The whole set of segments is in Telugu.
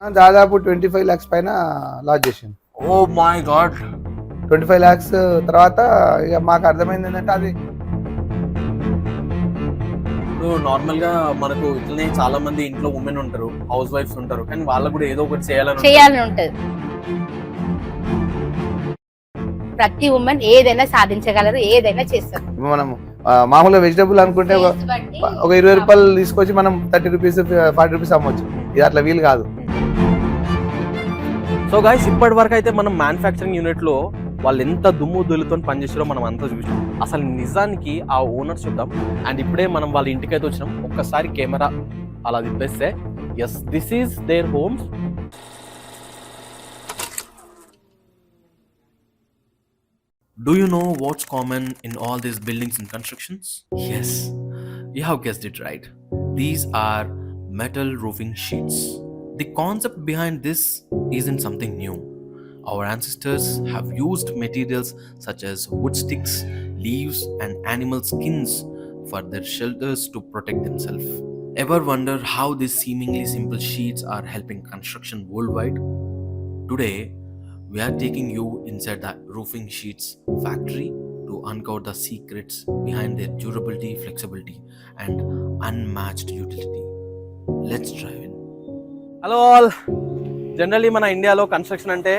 దాదాపు 25 lakhs పైన లాస్ చేసాం. ఓ మై గాడ్. 25 lakhs తర్వాత ఇక మాకు అర్థమైంది ఏంటంటే అది ఇప్పుడు నార్మల్ గా మనకు ఇట్లనే చాలా మంది ఇంట్లో ఉమెన్ ఉంటారు, హౌస్ వైఫ్స్ ఉంటారు, కానీ వాళ్ళకు కూడా ఏదో ఒకటి చేయాలని ఉంటది. ప్రతి ఉమెన్ ఏదైనా సాధించగలరు, ఏదైనా చేస్తారు. మనం మామూలుగా వెజిటబుల్ అనుకుంటే ఒక 20 రూపాయలు తీసుకొచ్చి మనం 30 రూపీస్ 40 రూపీస్ అమ్మొచ్చు. ఇది అట్లా వీలు కాదు. సో గైస్, ఇప్పటి వరకు అయితే మనం మ్యానుఫ్యాక్చరింగ్ యూనిట్ లో వాళ్ళు ఎంత దుమ్ము దులుతో పనిచేసారో మనం అంతా చూసాం. అసలు నిజానికి ఆ ఓనర్స్ చూద్దాం. అండ్ ఇప్పుడే మనం వాళ్ళ ఇంటికైతే వచ్చినాం. ఒక్కసారి కెమెరా అలా తిప్పేస్తే yes, this is their homes. Do you know what's common in all these buildings and constructions? Yes, you have guessed it right. These are metal roofing sheets. The concept behind this isn't something new. Our ancestors have used materials such as wood sticks, leaves, and animal skins for their shelters to protect themselves. Ever wonder how these seemingly simple sheets are helping construction worldwide? Today, we are taking you inside the roofing sheets factory to uncover the secrets behind their durability, flexibility, and unmatched utility. Let's dive in. Hello all. Generally మన ఇండియాలో కన్స్ట్రక్షన్ అంటే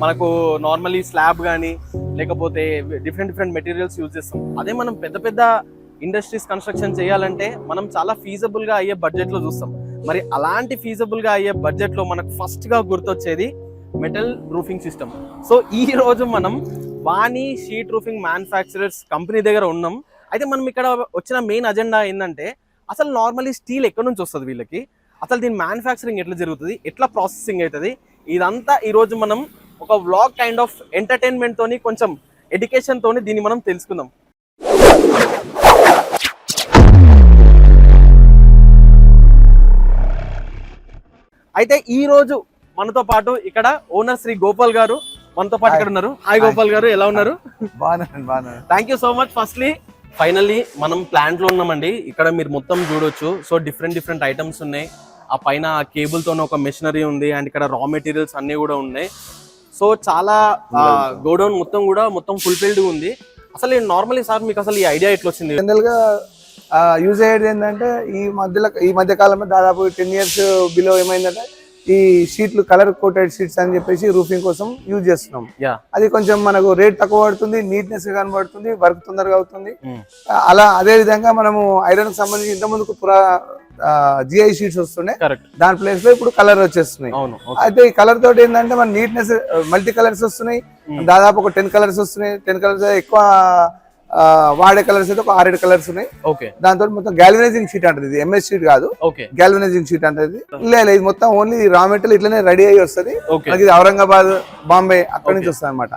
మనకు నార్మల్లీ స్లాబ్ కానీ లేకపోతే డిఫరెంట్ మెటీరియల్స్ యూజ్ చేస్తాం. అదే మనం పెద్ద పెద్ద ఇండస్ట్రీస్ కన్స్ట్రక్షన్ చేయాలంటే మనం చాలా ఫీజబుల్గా అయ్యే బడ్జెట్లో చూస్తాం. మరి అలాంటి ఫీజబుల్గా అయ్యే బడ్జెట్లో మనకు ఫస్ట్గా గుర్తొచ్చేది మెటల్ రూఫింగ్ సిస్టమ్. సో ఈ రోజు మనం వాణి షీట్ రూఫింగ్ మ్యానుఫ్యాక్చరర్స్ కంపెనీ దగ్గర ఉన్నాం. అయితే మనం ఇక్కడ వచ్చిన మెయిన్ అజెండా ఏంటంటే అసలు నార్మల్లీ స్టీల్ ఎక్కడి నుంచి వస్తుంది వీళ్ళకి, అసలు దీని మ్యానుఫ్యాక్చరింగ్ ఎట్లా జరుగుతుంది, ఎట్లా ప్రాసెసింగ్ అవుతుంది, ఇదంతా ఈరోజు మనం ఒక వ్లాగ్ కైండ్ ఆఫ్ ఎంటర్టైన్మెంట్ తోని కొంచెం ఎడ్యుకేషన్ తోని దీన్ని మనం తెలుసుకుందాం. అయితే ఈ రోజు మనతో పాటు ఇక్కడ ఓనర్ శ్రీ గోపాల్ గారు మనతో పాటు ఇక్కడ ఉన్నారు. హాయ్ గోపాల్ గారు, ఎలా ఉన్నారు? Thank you so much. Firstly finally మనం ప్లాంట్ లో ఉన్నామండి. ఇక్కడ మీరు మొత్తం చూడొచ్చు. సో డిఫరెంట్ ఐటమ్స్ ఉన్నాయి. ఆ పైన కేబుల్ తోనే ఒక మెషినరీ ఉంది. అండ్ ఇక్కడ రా మెటీరియల్స్ అన్ని కూడా ఉన్నాయి. సో చాలా గోడౌన్ మొత్తం ఫుల్ఫిల్డ్ ఉంది. అసలు నార్మల్లీ సార్ మీకు అసలు ఈ ఐడియా ఎట్లా వచ్చింది? జనరల్ గా యూజ్ అయ్యేది ఏంటంటే ఈ మధ్య కాలంలో దాదాపు 10 years బిలో ఏమైందంటే ఈ షీట్లు కలర్ కోటెడ్ షీట్స్ అని చెప్పేసి రూఫింగ్ కోసం యూజ్ చేస్తున్నాం. అది కొంచెం మనకు రేట్ తక్కువ పడుతుంది, నీట్నెస్ కనబడుతుంది, వర్క్ తొందరగా అవుతుంది. అలా అదే విధంగా మనము ఐరన్ కి సంబంధించి ఇంత ముందుకు జిఐ షీట్స్ వస్తున్నాయి. దాని ప్లేస్ లో ఇప్పుడు కలర్ వచ్చేస్తున్నాయి. అయితే ఈ కలర్ తోటి ఏంటంటే మన నీట్నెస్ మల్టీ కలర్స్ వస్తున్నాయి. దాదాపు ఒక 10 colours వస్తున్నాయి. 10 colours ఎక్కువ వాడే కలర్స్ అయితే ఒక 6-7 colours ఉన్నాయి. దాంతో మొత్తం గ్యాల్వనైజింగ్ షీట్ అంటది. ఇది ఎంఎస్ షీట్ కాదు, గ్యాల్వనైజింగ్ షీట్ అంటది. లేదు, ఇది మొత్తం ఓన్లీ రా మెటీరియల్ ఇట్లనే రెడీ అయ్యి వస్తుంది. ఇది ఔరంగాబాద్, బాంబే అక్కడ నుంచి వస్తుంది అనమాట.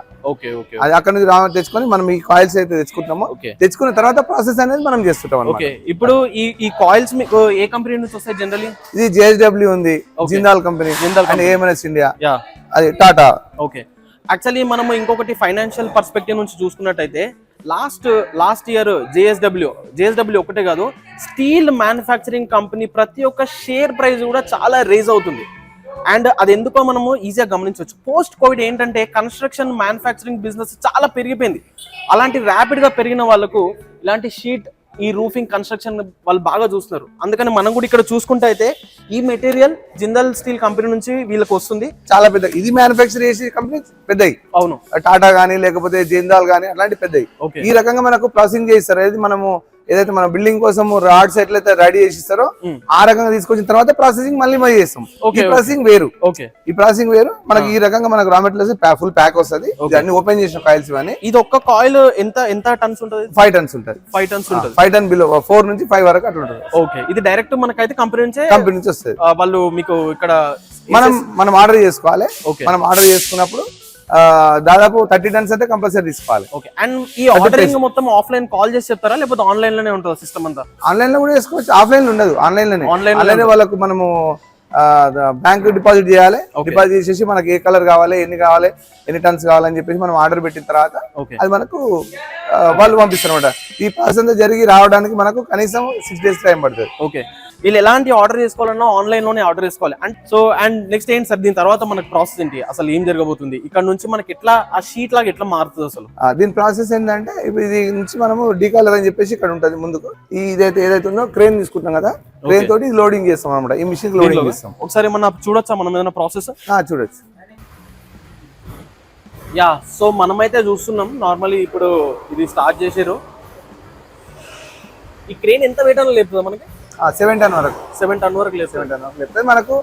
అది అక్కడ నుంచి రా తెచ్చుకొని మనం ఈ కాయిల్స్ అయితే తెచ్చుకుంటాము. తెచ్చుకున్న తర్వాత ప్రాసెస్ అనేది మనం చేస్తుంటాం. ఇప్పుడు ఈ కాయిల్స్ మీకు ఏ కంపెనీ నుంచి వస్తాయి జనరల్లీ? ఇది JSW ఉంది, Jindal company, and AMNS India, అది టాటా. యాక్చువల్లీ మనం ఇంకొకటి ఫైనాన్షియల్ పర్స్పెక్టివ్ నుంచి చూసుకున్నట్టయితే లాస్ట్ ఇయర్ జేఎస్డబ్ల్యూ ఒకటే కాదు, స్టీల్ మ్యానుఫ్యాక్చరింగ్ కంపెనీ ప్రతి ఒక్క షేర్ ప్రైస్ కూడా చాలా రేజ్ అవుతుంది. అండ్ అది ఎందుకో మనము ఈజీగా గమనించవచ్చు. పోస్ట్ కోవిడ్ ఏంటంటే కన్స్ట్రక్షన్ మ్యానుఫ్యాక్చరింగ్ బిజినెస్ చాలా పెరిగిపోయింది. అలాంటి ర్యాపిడ్ గా పెరిగిన వాళ్ళకు ఇలాంటి షీట్, ఈ రూఫింగ్ కన్స్ట్రక్షన్ వాళ్ళు బాగా చూస్తున్నారు. అందుకని మనం కూడా ఇక్కడ చూసుకుంటే అయితే ఈ మెటీరియల్ జిందాల్ స్టీల్ కంపెనీ నుంచి వీళ్ళకి వస్తుంది. చాలా పెద్ద, ఇది మ్యానుఫ్యాక్చర్ చేసే కంపెనీ పెద్దవి. అవును, టాటా గానీ లేకపోతే జిందాల్ గానీ అలాంటి పెద్దవి. ఈ రకంగా మనకు ప్రాసెసింగ్ చేస్తారు. అది మనము ఏదైతే మన బిల్డింగ్ కోసం రాడ్స్ ఎట్లయితే రెడీ చేసిస్తారో ఆ రకంగా తీసుకొచ్చిన తర్వాత ప్రాసెసింగ్ మళ్ళీ చేస్తాం. ఈ ప్రాసెసింగ్ వేరు, మనకి ఈ రకంగా మనకు రా మెటీరియల్స్ ఫుల్ ప్యాక్ వస్తుంది. అన్ని ఓపెన్ చేసిన కాయిల్స్ ఇవన్నీ. ఇది ఒక్క కాయిల్ ఎంత టన్స్ ఉంటుంది? 5 tons ఉంటుంది. 5 ton బిలో 4 నుంచి 5 వరకు అట్లా ఉంటుంది. ఇది డైరెక్ట్ మనకైతే కంపెనీ నుంచి వస్తుంది. వాళ్ళు మీకు ఇక్కడ మనం ఆర్డర్ చేసుకోవాలి. మనం ఆర్డర్ చేసుకున్నప్పుడు దాదాపు 30 tons అయితే కంపల్సరీ తీసుకోవాలి. అండ్ ఈ ఆర్డరింగ్ మొత్తం ఆఫ్లైన్ కాల్ చేసి చెప్తారా, లేకపోతే ఆన్లైన్ లోనే ఉంటుందా సిస్టమ్ అంతా? ఆన్లైన్ లో కూడా చేసుకోవచ్చు, ఆఫ్లైన్ లో ఉండదు. ఆన్లైన్ లోనే వాళ్ళకు మనము బ్యాంక్ డిపాజిట్ చేయాలి. డిపాజిట్ చేసేసి మనకి ఏ కలర్ కావాలి, ఎన్ని కావాలి, ఎన్ని టన్స్ కావాలని చెప్పేసి మనం ఆర్డర్ పెట్టిన తర్వాత అది మనకు వాళ్ళు పంపిస్తారు అనమాట. ఈ ప్రాసెస్ అంతా జరిగి రావడానికి మనకు కనీసం 6 days టైం పడుతుంది. ఓకే, వీళ్ళు ఎలాంటి ఆర్డర్ చేసుకోవాలన్నా ఆన్లైన్ లోనే ఆర్డర్ చేసుకోవాలి. అండ్ సో అండ్ నెక్స్ట్ ఏంటి సార్, దీని తర్వాత మనకి ప్రాసెస్ ఏంటి, అసలు ఏం జరగబోతుంది, ఇక్కడ నుంచి మనకి ఎట్లా ఆ షీట్ లాగా ఎట్లా మారుతుంది అసలు? దీని ప్రాసెస్ ఏంటంటే ఇప్పుడు ఇది నుంచి మనము డీకాలర్ అని చెప్పేసి ఇక్కడ ఉంటుంది ముందుకు. ఏదైతే ఉందో క్రేన్ తీసుకుంటాం కదా, క్రేన్ తోటి లోడింగ్ చేస్తాం అనమాట. ఈ మిషన్ లోడింగ్ చేస్తాం. ఒకసారి ఏమన్నా చూడొచ్చా మనం ఏదైనా ప్రాసెస్? చూడొచ్చు. యా, సో మనమైతే చూస్తున్నాం నార్మల్లీ ఇప్పుడు ఇది స్టార్ట్ చేసారు. ఈ క్రేన్ ఎంత వెయిట్ అని లేపుతుంది మనకి? 7 ton వరకు. 7 ton వరకు లేదు. 7 ton వరకు లేపుతుంది. మనకు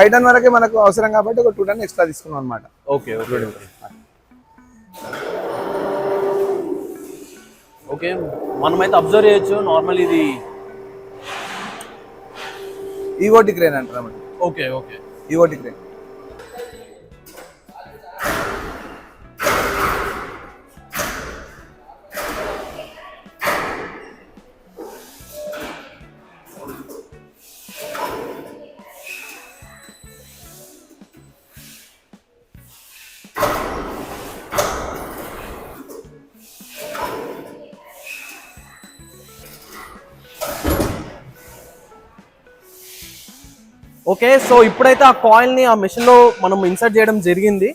5 ton వరకే మనకు అవసరం కాబట్టి ఒక 2 ton ఎక్స్ట్రా తీసుకున్నాం అనమాట. ఓకే ఓకే, మనమైతే అబ్జర్వ్ చేయొచ్చు. నార్మల్ ఇది ఈఓటి క్రేన్ అంటారు అన్నమాట. Okay okay, EOT crane. Okay, so ఇప్పుడైతే ఆ కాయిల్ ని ఆ మెషిన్ లో మనం ఇన్సర్ట్ చేయడం జరిగింది.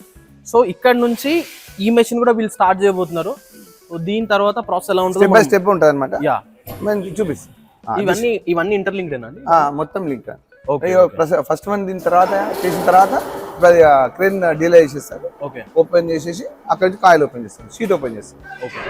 సో ఇక్కడ నుంచి ఈ మెషిన్ కూడా వీళ్ళు స్టార్ట్ చేయబోతున్నారు. సో దీని తర్వాత ప్రాసెస్ ఎలా ఉంటుంది? స్టెప్ బై స్టెప్ ఉంటుంది అనమాట. యా, చూపిస్తాం. ఇవన్నీ ఇంటర్లింక్డ్ అండి? మొత్తం లింక్. ఫస్ట్ వన్ దీని తర్వాత చేసిన తర్వాత క్రేన్ డీలే చేసేస్తారు. ఓకే, ఓపెన్ చేసేసి అక్కడ నుంచి కాయిల్ ఓపెన్ చేస్తాం, షీట్ ఓపెన్ చేస్తాం. Okay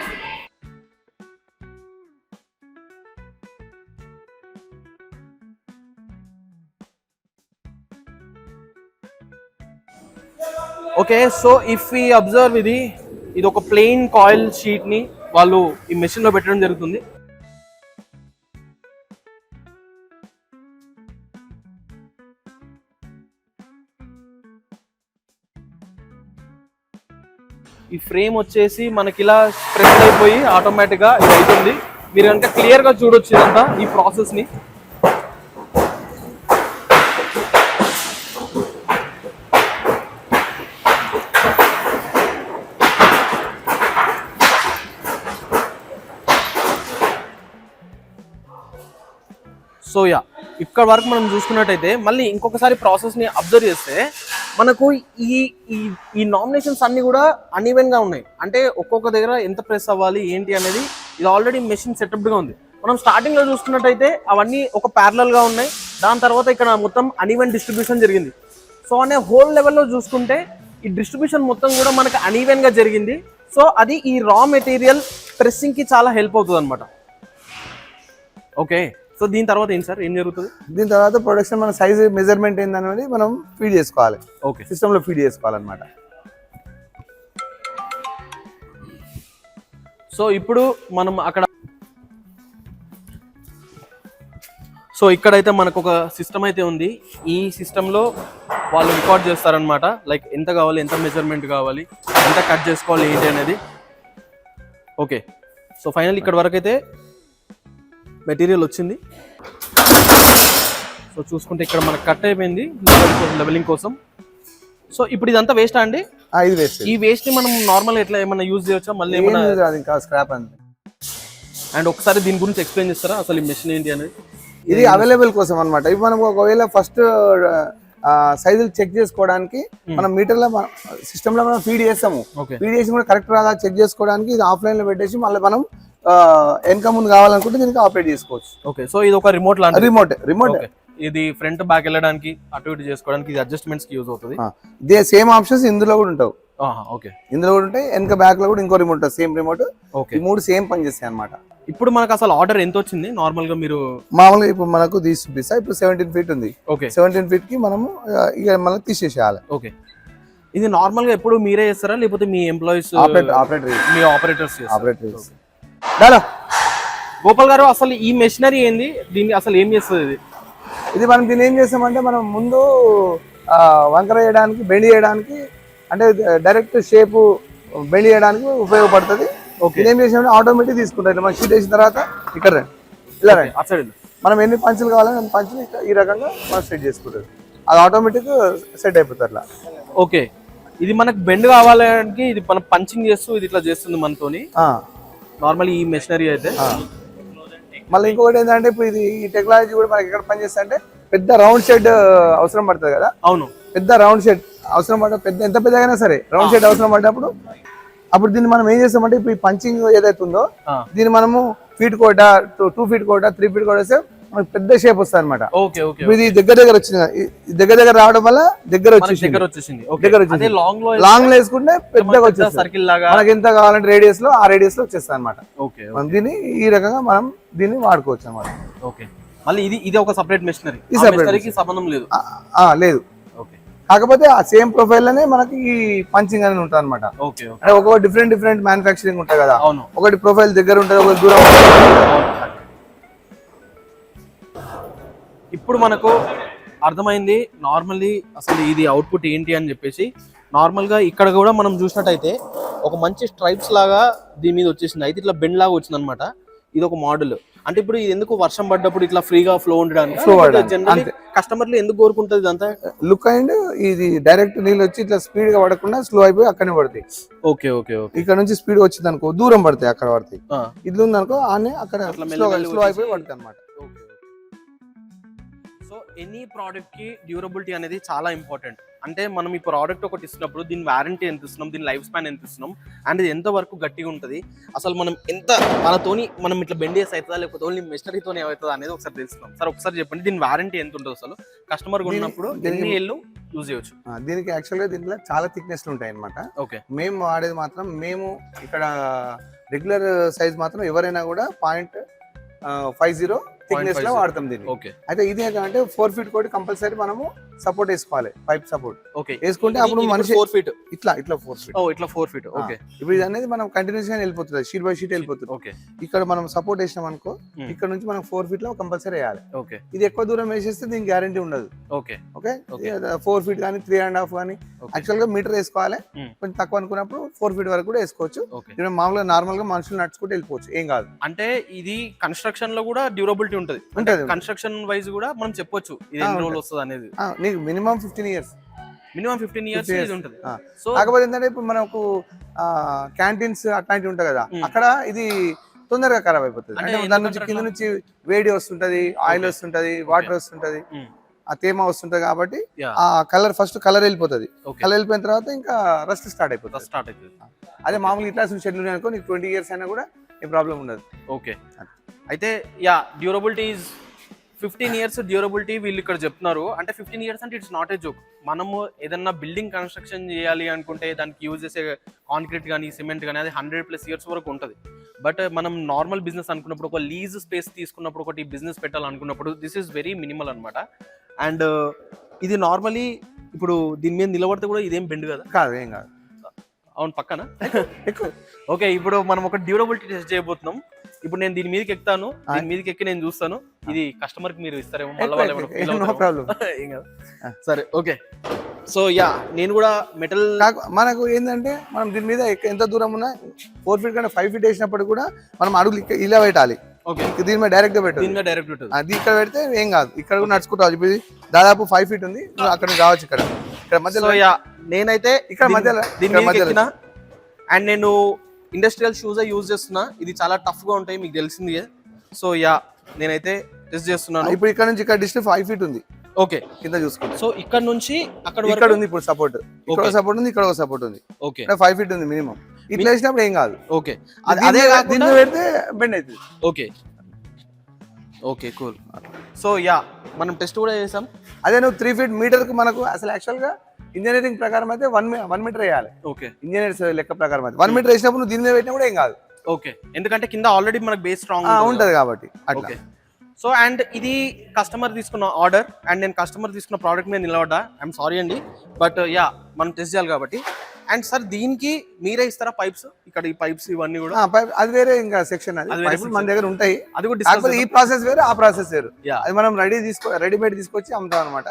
okay, so if we observe ఇది ఒక ప్లెయిన్ కాయిల్ షీట్ ని వాళ్ళు ఈ మెషిన్ లో పెట్టడం జరుగుతుంది. ఈ ఫ్రేమ్ వచ్చేసి మనకి ఇలా ప్రెస్ అయిపోయి ఆటోమేటిక్ గా ఇది అవుతుంది. మీరు కనుక క్లియర్ గా చూడొచ్చు ఇదంతా ఈ ప్రాసెస్ ని. సో యా, ఇక్కడ వరకు మనం చూసుకున్నట్టయితే మళ్ళీ ఇంకొకసారి ప్రాసెస్ ని అబ్జర్వ్ చేస్తే మనకు ఈ నామినేషన్స్ అన్ని కూడా అన్ఈవెన్ గా ఉన్నాయి. అంటే ఒక్కొక్క దగ్గర ఎంత ప్రెస్ అవ్వాలి ఏంటి అనేది ఇది ఆల్రెడీ మెషిన్ సెటప్డ్ గా ఉంది. మనం స్టార్టింగ్ లో చూసుకున్నట్టయితే అవన్నీ ఒక ప్యారలల్ గా ఉన్నాయి. దాని తర్వాత ఇక్కడ మొత్తం అన్ఈవెన్ డిస్ట్రిబ్యూషన్ జరిగింది. సో అనే హోల్ లెవెల్లో చూసుకుంటే ఈ డిస్ట్రిబ్యూషన్ మొత్తం కూడా మనకు అన్ఈవెన్ గా జరిగింది. సో అది ఈ రా మెటీరియల్ ప్రెస్సింగ్ కి చాలా హెల్ప్ అవుతుంది అనమాట. ఓకే, సో దీని తర్వాత ఏంటి సార్, ఏం జరుగుతుంది? దీని తర్వాత ప్రొడక్షన్ మన సైజ్ మెజర్మెంట్ ఏందనేది మనం ఫీడ్ చేసుకోవాలి. ఓకే, సిస్టమ్ లో ఫీడ్ చేసుకోవాలన్నమాట. సో ఇప్పుడు మనం అక్కడ ఇక్కడైతే మనకు ఒక సిస్టమ్ అయితే ఉంది. ఈ సిస్టంలో వాళ్ళు రికార్డ్ చేస్తారనమాట. లైక్ ఎంత కావాలి, ఎంత మెజర్మెంట్ కావాలి, ఎంత కట్ చేసుకోవాలి ఏంటి అనేది. ఓకే, సో ఫైనల్ ఇక్కడ వరకు అయితే మెటీరియల్ వచ్చింది. సో చూసుకుంటే ఇక్కడ మనకు కట్ అయిపోయింది లెవెలింగ్ కోసం. సో ఇప్పుడు ఇదంతా వేస్ట్ అండి? ఇది వేస్ట్. ఈ వేస్ట్ ని మనం నార్మల్ ఎట్లా ఏమైనా యూజ్ చేయొచ్చా మళ్ళీ ఏమైనా? ఇంకా స్క్రాప్ అంతే. అండ్ ఒకసారి దీని గురించి ఎక్స్ప్లెయిన్ చేస్తారా, అసలు ఈ మెషిన్ ఏంటి అనేది? ఇది అవైలబుల్ కోసం అనమాట. ఇవి మనం ఒకవేళ ఫస్ట్ సైజులు చెక్ చేసుకోవడానికి మనం మీటర్లో సిస్టమ్ లో మనం ఫీడ్ చేస్తాము. ఫీడ్ చేసి కూడా కరెక్ట్ రాదా చెక్ చేసుకోవడానికి ఇది ఆఫ్లైన్ లో పెట్టేసి మళ్ళీ మనం వెనక ముందు కావాలనుకుంటే దీనికి ఆపరేట్ చేసుకోవచ్చు. ఓకే, సో ఇది ఒక రిమోట్ లాంటి? రిమోట్. ఇది ఫ్రంట్ బ్యాక్ వెళ్ళడానికి అటు ఇటు చేసుకోవడానికి ఇది అడ్జస్ట్మెంట్స్ కి యూజ్ అవుతుంది. ఇదే సేమ్ ఆప్షన్స్ ఇందులో కూడా ఉంటావు. ఓకే, ఇందులో కూడా ఉంటాయి. వెనక బ్యాక్ లో కూడా ఇంకో రిమోట్ ఉంటుంది, సేమ్ రిమోట్. ఈ మూడు సేమ్ పని చేస్తాయి అనమాట. ఇప్పుడు మనకు అసలు ఆర్డర్ ఎంత వచ్చింది నార్మల్ గా? మీరు మామూలుగా ఇప్పుడు మనకు చూపిస్తా. ఇప్పుడు 17 feet ఉంది. ఓకే, 17 feet కి మనము ఇక మనం తీసేసేయాలి. ఓకే, ఇది నార్మల్ గా ఎప్పుడు మీరే చేస్తారా లేకపోతే మీ ఎంప్లాయీస్ మీ ఆపరేటర్స్? గోపాల్ గారు, అసలు ఈ మెషినరీ ఏంది, దీన్ని అసలు ఏం చేస్తుంది? ఇది మనం దీన్ని ఏం చేస్తామంటే మనం ముందు వంకర చేయడానికి, బెండ్ చేయడానికి, అంటే డైరెక్ట్ షేప్ బెండ్ చేయడానికి ఉపయోగపడుతుంది. ఏం చేసామంటే ఆటోమేటిక్ తీసుకుంటాం. మనం షీట్ వేసిన తర్వాత ఇక్కడ ఇలా రండి, మనం ఎన్ని పంచులు కావాలని అన్ని పంచులు ఈ రకంగా మనం సెట్ చేసుకుంటుంది. అది ఆటోమేటిక్ సెట్ అయిపోతుంది అట్లా. ఓకే, ఇది మనకు బెండ్ కావాలంటే ఇది మనం పంచింగ్ చేస్తూ ఇది ఇట్లా చేస్తుంది మనతోని నార్మల్ ఈ మెషినరీ అయితే. మళ్ళీ ఇంకొకటి ఏంటంటే ఇప్పుడు ఇది ఈ టెక్నాలజీ కూడా మనకి ఎక్కడ పనిచేస్తా అంటే పెద్ద రౌండ్ షెడ్ అవసరం పడుతుంది కదా. అవును, పెద్ద రౌండ్ షెడ్ అవసరం పడ్డ పెద్ద ఎంత పెద్దగా సరే రౌండ్ షెడ్ అవసరం పడ్డప్పుడు అప్పుడు దీన్ని మనం ఏం చేస్తామంటే ఇప్పుడు ఈ పంచింగ్ ఏదైతే ఉందో దీన్ని మనము ఫీట్ కోట 2 ఫీట్ కోట 3 ఫీట్ కోట వేస్తే మనకి పెద్ద షేప్ వస్తుంది అనమాట. ఇది దగ్గర వచ్చింది, దగ్గర రావడం వల్ల దగ్గర వచ్చేసింది. లాంగ్ లో వేసుకుంటే పెద్దగా వచ్చేస్తుంది సర్కిల్ లాగా. మనకి ఎంత కావాలంటే రేడియస్ లో ఆ రేడియస్ లో వచ్చేస్తుంది అనమాట. మనం దీన్ని ఈ రకంగా మనం దీన్ని వాడుకోవచ్చు అనమాట. ఓకే, మళ్ళీ ఇది ఒక సెపరేట్ మెషినరీ, సంబంధం లేదు. లేదు, కాకపోతే ఆ సేమ్ ప్రొఫైల్ లోనే మనకి ఈ పంచింగ్ అనేది ఉంటుంది అనమాట. అంటే ఒక డిఫరెంట్ మ్యానుఫాక్చరింగ్ ఉంటాయి కదా. ఒకటి ప్రొఫైల్ దగ్గర ఉంటుంది, ఒకటి దూరం. ఇప్పుడు మనకు అర్థమైంది నార్మల్లీ అసలు ఇది అవుట్పుట్ ఏంటి అని చెప్పేసి. నార్మల్ గా ఇక్కడ కూడా మనం చూసినట్టయితే ఒక మంచి స్ట్రైప్స్ లాగా దీని మీద వచ్చేసింది, అయితే ఇట్లా బెండ్ లాగా వచ్చింది అనమాట. ఇది ఒక మోడల్. అంటే ఇప్పుడు ఇది ఎందుకు వర్షం పడ్డప్పుడు ఇట్లా ఫ్రీగా ఫ్లో ఉండడానికి కస్టమర్లు ఎందుకు కోరుకుంటుంది ఇదంతా? లుక్ అండ్ ఇది డైరెక్ట్ నీళ్ళు వచ్చి ఇట్లా స్పీడ్ గా పడకుండా స్లో అయిపోయి అక్కడనే పడతాయి. ఓకే ఓకే ఓకే, ఇక్కడ నుంచి స్పీడ్ వచ్చింది అనుకో దూరం పడతాయి, అక్కడ పడతాయి. ఇది ఉంది అనుకో ఆనే అక్కడ స్లో అయిపోయి పడతాయి అనమాట. సో ఎనీ ప్రోడక్ట్ కి డ్యూరబిలిటీ అనేది చాలా ఇంపార్టెంట్. అంటే మనం ఈ ప్రోడక్ట్ ఒకటి ఇస్తున్నప్పుడు దీని వారంటీ ఎంత ఇస్తున్నాం, దీని లైఫ్ స్పాన్ ఎంత ఇస్తున్నాం, అండ్ ఇది ఎంత వరకు గట్టిగా ఉంటుంది, అసలు మనం ఎంత మనతోని మనం ఇట్లా బెండేస్ అవుతుందా లేకపోతే ఓన్లీ మెషినరీతోనే అవుతుందా అనేది ఒకసారి తెలుసుకున్నాం. సార్ ఒకసారి చెప్పండి దీని వారంటీ ఎంత ఉంటుంది, అసలు కస్టమర్ ఉన్నప్పుడు ఎన్ని ఏళ్ళు యూజ్ చేయొచ్చు? దీనికి యాక్చువల్గా దీంట్లో చాలా థిక్నెస్ ఉంటాయి అనమాట. ఓకే, మేము వాడేది మాత్రం మేము ఇక్కడ రెగ్యులర్ సైజ్ మాత్రం ఎవరైనా కూడా 0.50 థిక్నెస్ లో వాడతాం దీన్ని. అయితే ఇది ఏంటంటే 4 ఫీట్ కోటి కంపల్సరీ మనము సపోర్ట్ వేసుకోవాలి, పైప్ సపోర్ట్ వేసుకుంటే అప్పుడు మనిషి 4 ఫీట్ ఇట్లా 4 ఫీట్. ఇట్లా 4 ఫీట్. ఓకే, ఇప్పుడు ఇది అనేది మనం కంటిన్యూస్ గా వెళ్ళిపోతుంది, షీట్ బై షీట్ వెళ్ళిపోతుంది. ఓకే, ఇక్కడ మనం సపోర్ట్ వేసినాం అనుకో ఇక్కడ నుంచి మనం 4 ఫీట్ లో కంపల్సరీ వేయాలి. ఓకే, ఇది ఎక్కువ దూరం వేసేస్తే దీనికి గ్యారంటీ ఉండదు. ఓకే ఓకే, 4 ఫీట్ కానీ 3.5 కానీ యాక్చువల్ గా మీటర్ వేసుకోవాలి. కొంచెం తక్కువ అనుకున్నప్పుడు 4 ఫీట్ వరకు కూడా వేసుకోవచ్చు. మామూలుగా నార్మల్ గా మనుషులు నడుచుకుంటూ వెళ్ళిపోవచ్చు, ఏం కాదు. అంటే ఇది కన్స్ట్రక్షన్ లో కూడా డ్యూరబిలిటీ ఉంటుంది, కన్స్ట్రక్షన్ వైజ్ కూడా మనం చెప్పొచ్చు ఇది ఎన్ని రోజులు వస్తుంది అనేది. నీకు మినిమం 15 ఇయర్స్ ఇది ఉంటుంది. సో కాకపోతే ఏంటంటే ఇప్పుడు మనకు క్యాంటీన్స్ అట్లాంటివి ఉంటాయి కదా, అక్కడ ఇది తొందరగా ఖరాబ్ అయిపోతుంది. అంటే దాని నుంచి కింద నుంచి వేడి వస్తుంటది, ఆయిల్ వస్తుంటది, వాటర్ వస్తుంటది, ఆ తేమ వస్తుంటది. కాబట్టి ఆ కలర్ ఫస్ట్ కలర్ వెళ్ళిపోతుంది. కలర్ వెళ్ళిపోయిన తర్వాత ఇంకా రస్ట్ స్టార్ట్ అయిపోతుంది. అదే మామూలు ఇట్లా షెడ్యూల్ అనుకో నీకు 20 ఇయర్స్ అయినా కూడా ఏ ప్రాబ్లం ఉండదు. ఓకే, అయితే డ్యూరబిలిటీ 15 ఇయర్స్ డ్యూరబిలిటీ వీళ్ళు ఇక్కడ చెప్తున్నారు. అంటే 15 ఇయర్స్ అంటే ఇట్స్ నాట్ ఏ జోక్. మనము ఏదన్నా బిల్డింగ్ కన్స్ట్రక్షన్ చేయాలి అనుకుంటే దానికి యూజ్ చేసే కాంక్రీట్ కానీ సిమెంట్ కానీ అది 100+ ఇయర్స్ వరకు ఉంటుంది. బట్ మనం నార్మల్ బిజినెస్ అనుకున్నప్పుడు, ఒక లీజ్ స్పేస్ తీసుకున్నప్పుడు, ఒకటి బిజినెస్ పెట్టాలనుకున్నప్పుడు దిస్ ఈస్ వెరీ మినిమల్ అనమాట. అండ్ ఇది నార్మలీ ఇప్పుడు దీని మీద నిలబడితే కూడా ఇదేం బెండ్ కదా? కాదు, ఏం కాదు. అవును, పక్కన ఎక్కువ. ఓకే, ఇప్పుడు మనం ఒక డ్యూరబిలిటీ టెస్ట్ చేయబోతున్నాం. ఇప్పుడు నేను దీని మీదకి ఎక్కుతాను, దీని మీదకి ఎక్కి నేను చూస్తాను, ఇది కస్టమర్ కి మీరు ఇస్తారేమో. సరే, ఓకే. సో నేను కూడా మెటల్ మనకు ఏంటంటే మనం దీని మీద ఎంత దూరం ఉన్నా 4 ఫీట్ కంటే 5 ఫీట్ వేసినప్పుడు కూడా మనం అడుగులు ఇలా పెట్టాలి. ఓకే, దీని మీద డైరెక్ట్ పెట్టాలి. అది ఇక్కడ పెడితే ఏం కాదు, ఇక్కడ కూడా నడుచుకుంటావు. ఇప్పుడు దాదాపు 5 ఫీట్ ఉంది, అక్కడ కావచ్చు. ఇక్కడ మధ్యలో నేనైతే ఇక్కడ మధ్యలో దీని మధ్యలో అండ్ నేను ఇండస్ట్రియల్ షూస్ యూజ్ చేస్తున్నా. ఇది చాలా టఫ్ గా ఉంటాయి, మీకు తెలిసింది. సో నేనైతే టెస్ట్ చేస్తున్నాను. ఇప్పుడు ఇక్కడ నుంచి ఇక్కడ డిస్టెన్స్ 5 ఫీట్ ఉంది. ఓకే, కింద చూసుకోండి. సో ఇక్కడ నుంచి అక్కడ ఇక్కడ ఉంది. ఇప్పుడు సపోర్ట్ ఇక్కడ సపోర్ట్ ఉంది, ఇక్కడ సపోర్ట్ ఉంది. ఓకే, 5 ఫీట్ ఉంది మినిమం. ఇట్లా వేసినప్పుడు ఏం కాదు. ఓకే, అదే దీన్ని పెడితే బెండ్ అవుతుంది. Okay okay, cool. సో మనం టెస్ట్ కూడా చేసాం. అదే నువ్వు 3 ఫీట్ మీటర్ కు మనకు అసలు యాక్చువల్ గా ఇంజనీరింగ్ ప్రకారం అయితే 1 మీటర్ వేయాలి. ఓకే, ఇంజనీర్స్ లెక్క ప్రకారం అయితే 1 మీటర్ వేసినప్పుడు నువ్వు దీని మీద పెట్టినా కూడా ఏం కాదు. ఓకే, ఎందుకంటే కింద ఆల్రెడీ మనకు బేస్ స్ట్రాంగ్ ఉంటది కాబట్టి. ఓకే, సో అండ్ ఇది కస్టమర్ తీసుకున్న ఆర్డర్ అండ్ నేను కస్టమర్ తీసుకున్న ప్రోడక్ట్ మీద నిలబడ్డా. ఐఎమ్ సారీ అండి, బట్ మనం టెస్ట్ చేయాలి కాబట్టి. అండ్ సార్ దీనికి మీరే ఇస్తారా పైప్స్? ఇక్కడ ఈ పైప్స్ ఇవన్నీ కూడా అది వేరే ఇంకా సెక్షన్, అది మన దగ్గర ఉంటాయి. అది కూడా ఈ ప్రాసెస్ వేరే, ఆ ప్రాసెస్ వేరు. అది మనం రెడీమేడ్ తీసుకొచ్చి అమ్ముతాం అనమాట.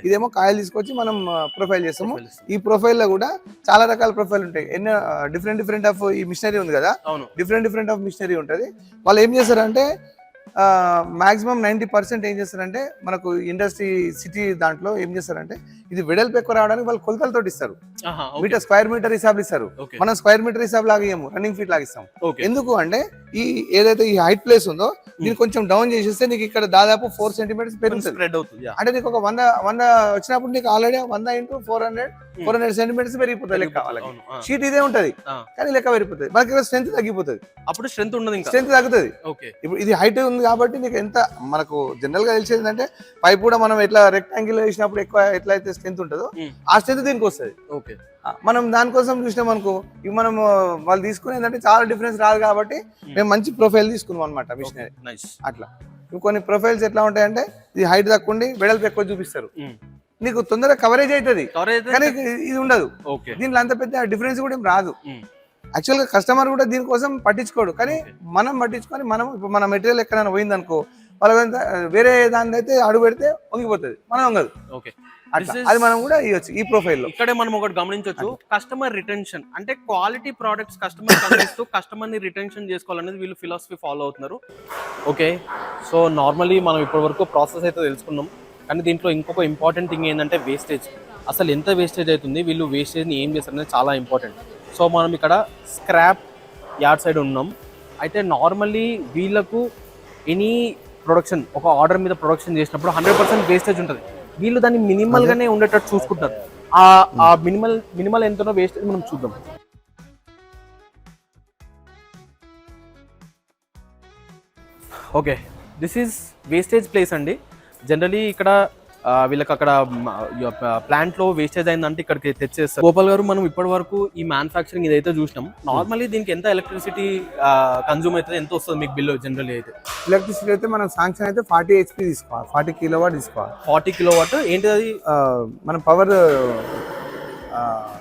ఇదేమో కాయలు తీసుకొచ్చి మనం ప్రొఫైల్ చేస్తాము. ఈ ప్రొఫైల్ లో కూడా చాలా రకాల ప్రొఫైల్ ఉంటాయి. ఎన్నో డిఫరెంట్ ఆఫ్ ఈ మిషనరీ ఉంది కదా, డిఫరెంట్ ఆఫ్ మిషనరీ ఉంటది. వాళ్ళు ఏం చేస్తారంటే మాక్సిమం 90% ఏం చేస్తారంటే మనకు ఇండస్ట్రీ సిటీ దాంట్లో ఏం చేస్తారంటే ఇది వెడల్పు ఎక్కువ రావడానికి వాళ్ళు కొలతలతో ఇస్తారు. మీటర్ స్క్వేర్ మీటర్ హిసాబులు ఇస్తారు. Okay. మనం స్క్వేర్ మీటర్ హిసాబు లాగియము, రన్నింగ్ ఫీట్ లాగిస్తాం. Okay. ఎందుకు అంటే ఈ ఏదైతే ఈ హైట్ ప్లేస్ ఉందో దీన్ని కొంచెం డౌన్ చేసేస్తే నీకు ఇక్కడ దాదాపు 4 సెంటీమీటర్స్ పెరుగుతుంది. స్ప్రెడ్ అవుతుంది. అంటే నీకు ఒక 100 వచ్చినప్పుడు నీకు ఆల్రెడీ 100 into 400 సెంటీమీటర్స్ పెరిగిపోతుంది లెక్క వాళ్ళకి. షీట్ ఇదే ఉంటది కానీ లెక్క పెరిగిపోతుంది. మనకి ఇక్కడ స్ట్రెంత్ తగ్గిపోతుంది. అప్పుడు స్ట్రెంత్ ఉండదు, ఇంకా స్ట్రెంత్ తగ్గుతుంది. ఓకే. ఇప్పుడు ఇది హైట్ ఉంది కాబట్టి నీకు ఎంత మనకు జనరల్ గా తెలిసేది అంటే పైప్ కూడా మనం ఎట్లా రెక్టాంగిల్ వేసినప్పుడు ఎక్కువ ఎట్లయితే స్ట్రెంత్ ఉంటుందో ఆ స్ట్రెంత్ దీనికి వస్తుంది. ఓకే. మనం దానికోసం చూసినాం అనుకో, ఇవి మనం వాళ్ళు తీసుకుని ఏంటంటే చాలా డిఫరెన్స్ రాదు కాబట్టి మేము మంచి ప్రొఫైల్ తీసుకున్నాం అనమాట మిషనరీ. అట్లా కొన్ని ప్రొఫైల్స్ ఎట్లా ఉంటాయంటే ఇది హైట్ తక్కువ ఉండి వెడల్పు ఎక్కువ చూపిస్తారు. నీకు తొందరగా కవరేజ్ అవుతుంది కానీ ఇది ఉండదు. దీంట్లో అంత పెద్ద డిఫరెన్స్ కూడా ఏం రాదు. యాక్చువల్ గా కస్టమర్ కూడా దీనికోసం పట్టించుకోడు కానీ మనం పట్టించుకొని మనం ఇప్పుడు మన మెటీరియల్ ఎక్కడైనా పోయింది అనుకో వాళ్ళకంతా వేరే దాని అయితే అడుగు పెడితే వంగిపోతుంది, మనం వంగదు. అది మనం కూడా ఇవ్వచ్చు ఈ ప్రొఫైల్ లో. ఇక్కడే మనం ఒకటి గమనించవచ్చు, కస్టమర్ రిటెన్షన్ అంటే క్వాలిటీ ప్రోడక్ట్స్ కస్టమర్ అందిస్తూ కస్టమర్ ని రిటెన్షన్ చేసుకోవాలనేది వీళ్ళు ఫిలాసఫీ ఫాలో అవుతున్నారు. ఓకే, సో నార్మల్లీ మనం ఇప్పటి వరకు ప్రాసెస్ అయితే తెలుసుకున్నాం కానీ దీంట్లో ఇంకొక ఇంపార్టెంట్ థింగ్ ఏంటంటే వేస్టేజ్. అసలు ఎంత వేస్టేజ్ అవుతుంది, వీళ్ళు వేస్టేజ్ని ఏం చేస్తారు అనేది చాలా ఇంపార్టెంట్. సో మనం ఇక్కడ స్క్రాప్ యార్డ్ సైడ్ ఉన్నాం. అయితే నార్మల్లీ వీళ్ళకు ఎనీ ప్రొడక్షన్ ఒక ఆర్డర్ మీద ప్రొడక్షన్ చేసినప్పుడు 100% వేస్టేజ్ ఉంటుంది. వీళ్ళు దాన్ని మినిమల్ గానే ఉండేటట్టు చూసుకుంటారు. ఆ మినిమల్ ఎంతనో వేస్టేజ్ మనం చూద్దాం. Okay, this is wastage place అండి. జనరలీ ఇక్కడ వీళ్ళకి అక్కడ ప్లాంట్ లో వేస్టేజ్ అయిందంటే ఇక్కడికి తెచ్చేస్తారు. గోపాల్ గారు, మనం ఇప్పటి వరకు ఈ మ్యానుఫాక్చరింగ్ ఇదైతే చూసినాం. నార్మల్లీ దీనికి ఎంత ఎలక్ట్రిసిటీ కన్జ్యూమ్ అవుతుంది, ఎంత వస్తుంది మీకు బిల్ జనరల్లీ? అయితే ఎలక్ట్రిసిటీ అయితే మనం శాంక్షన్ అయితే 40 HP తీసుకోవాలి, 40 కిలోవాట్ తీసుకోవాలి. 40 కిలోవాట్ ఏంటిది అది? మనం పవర్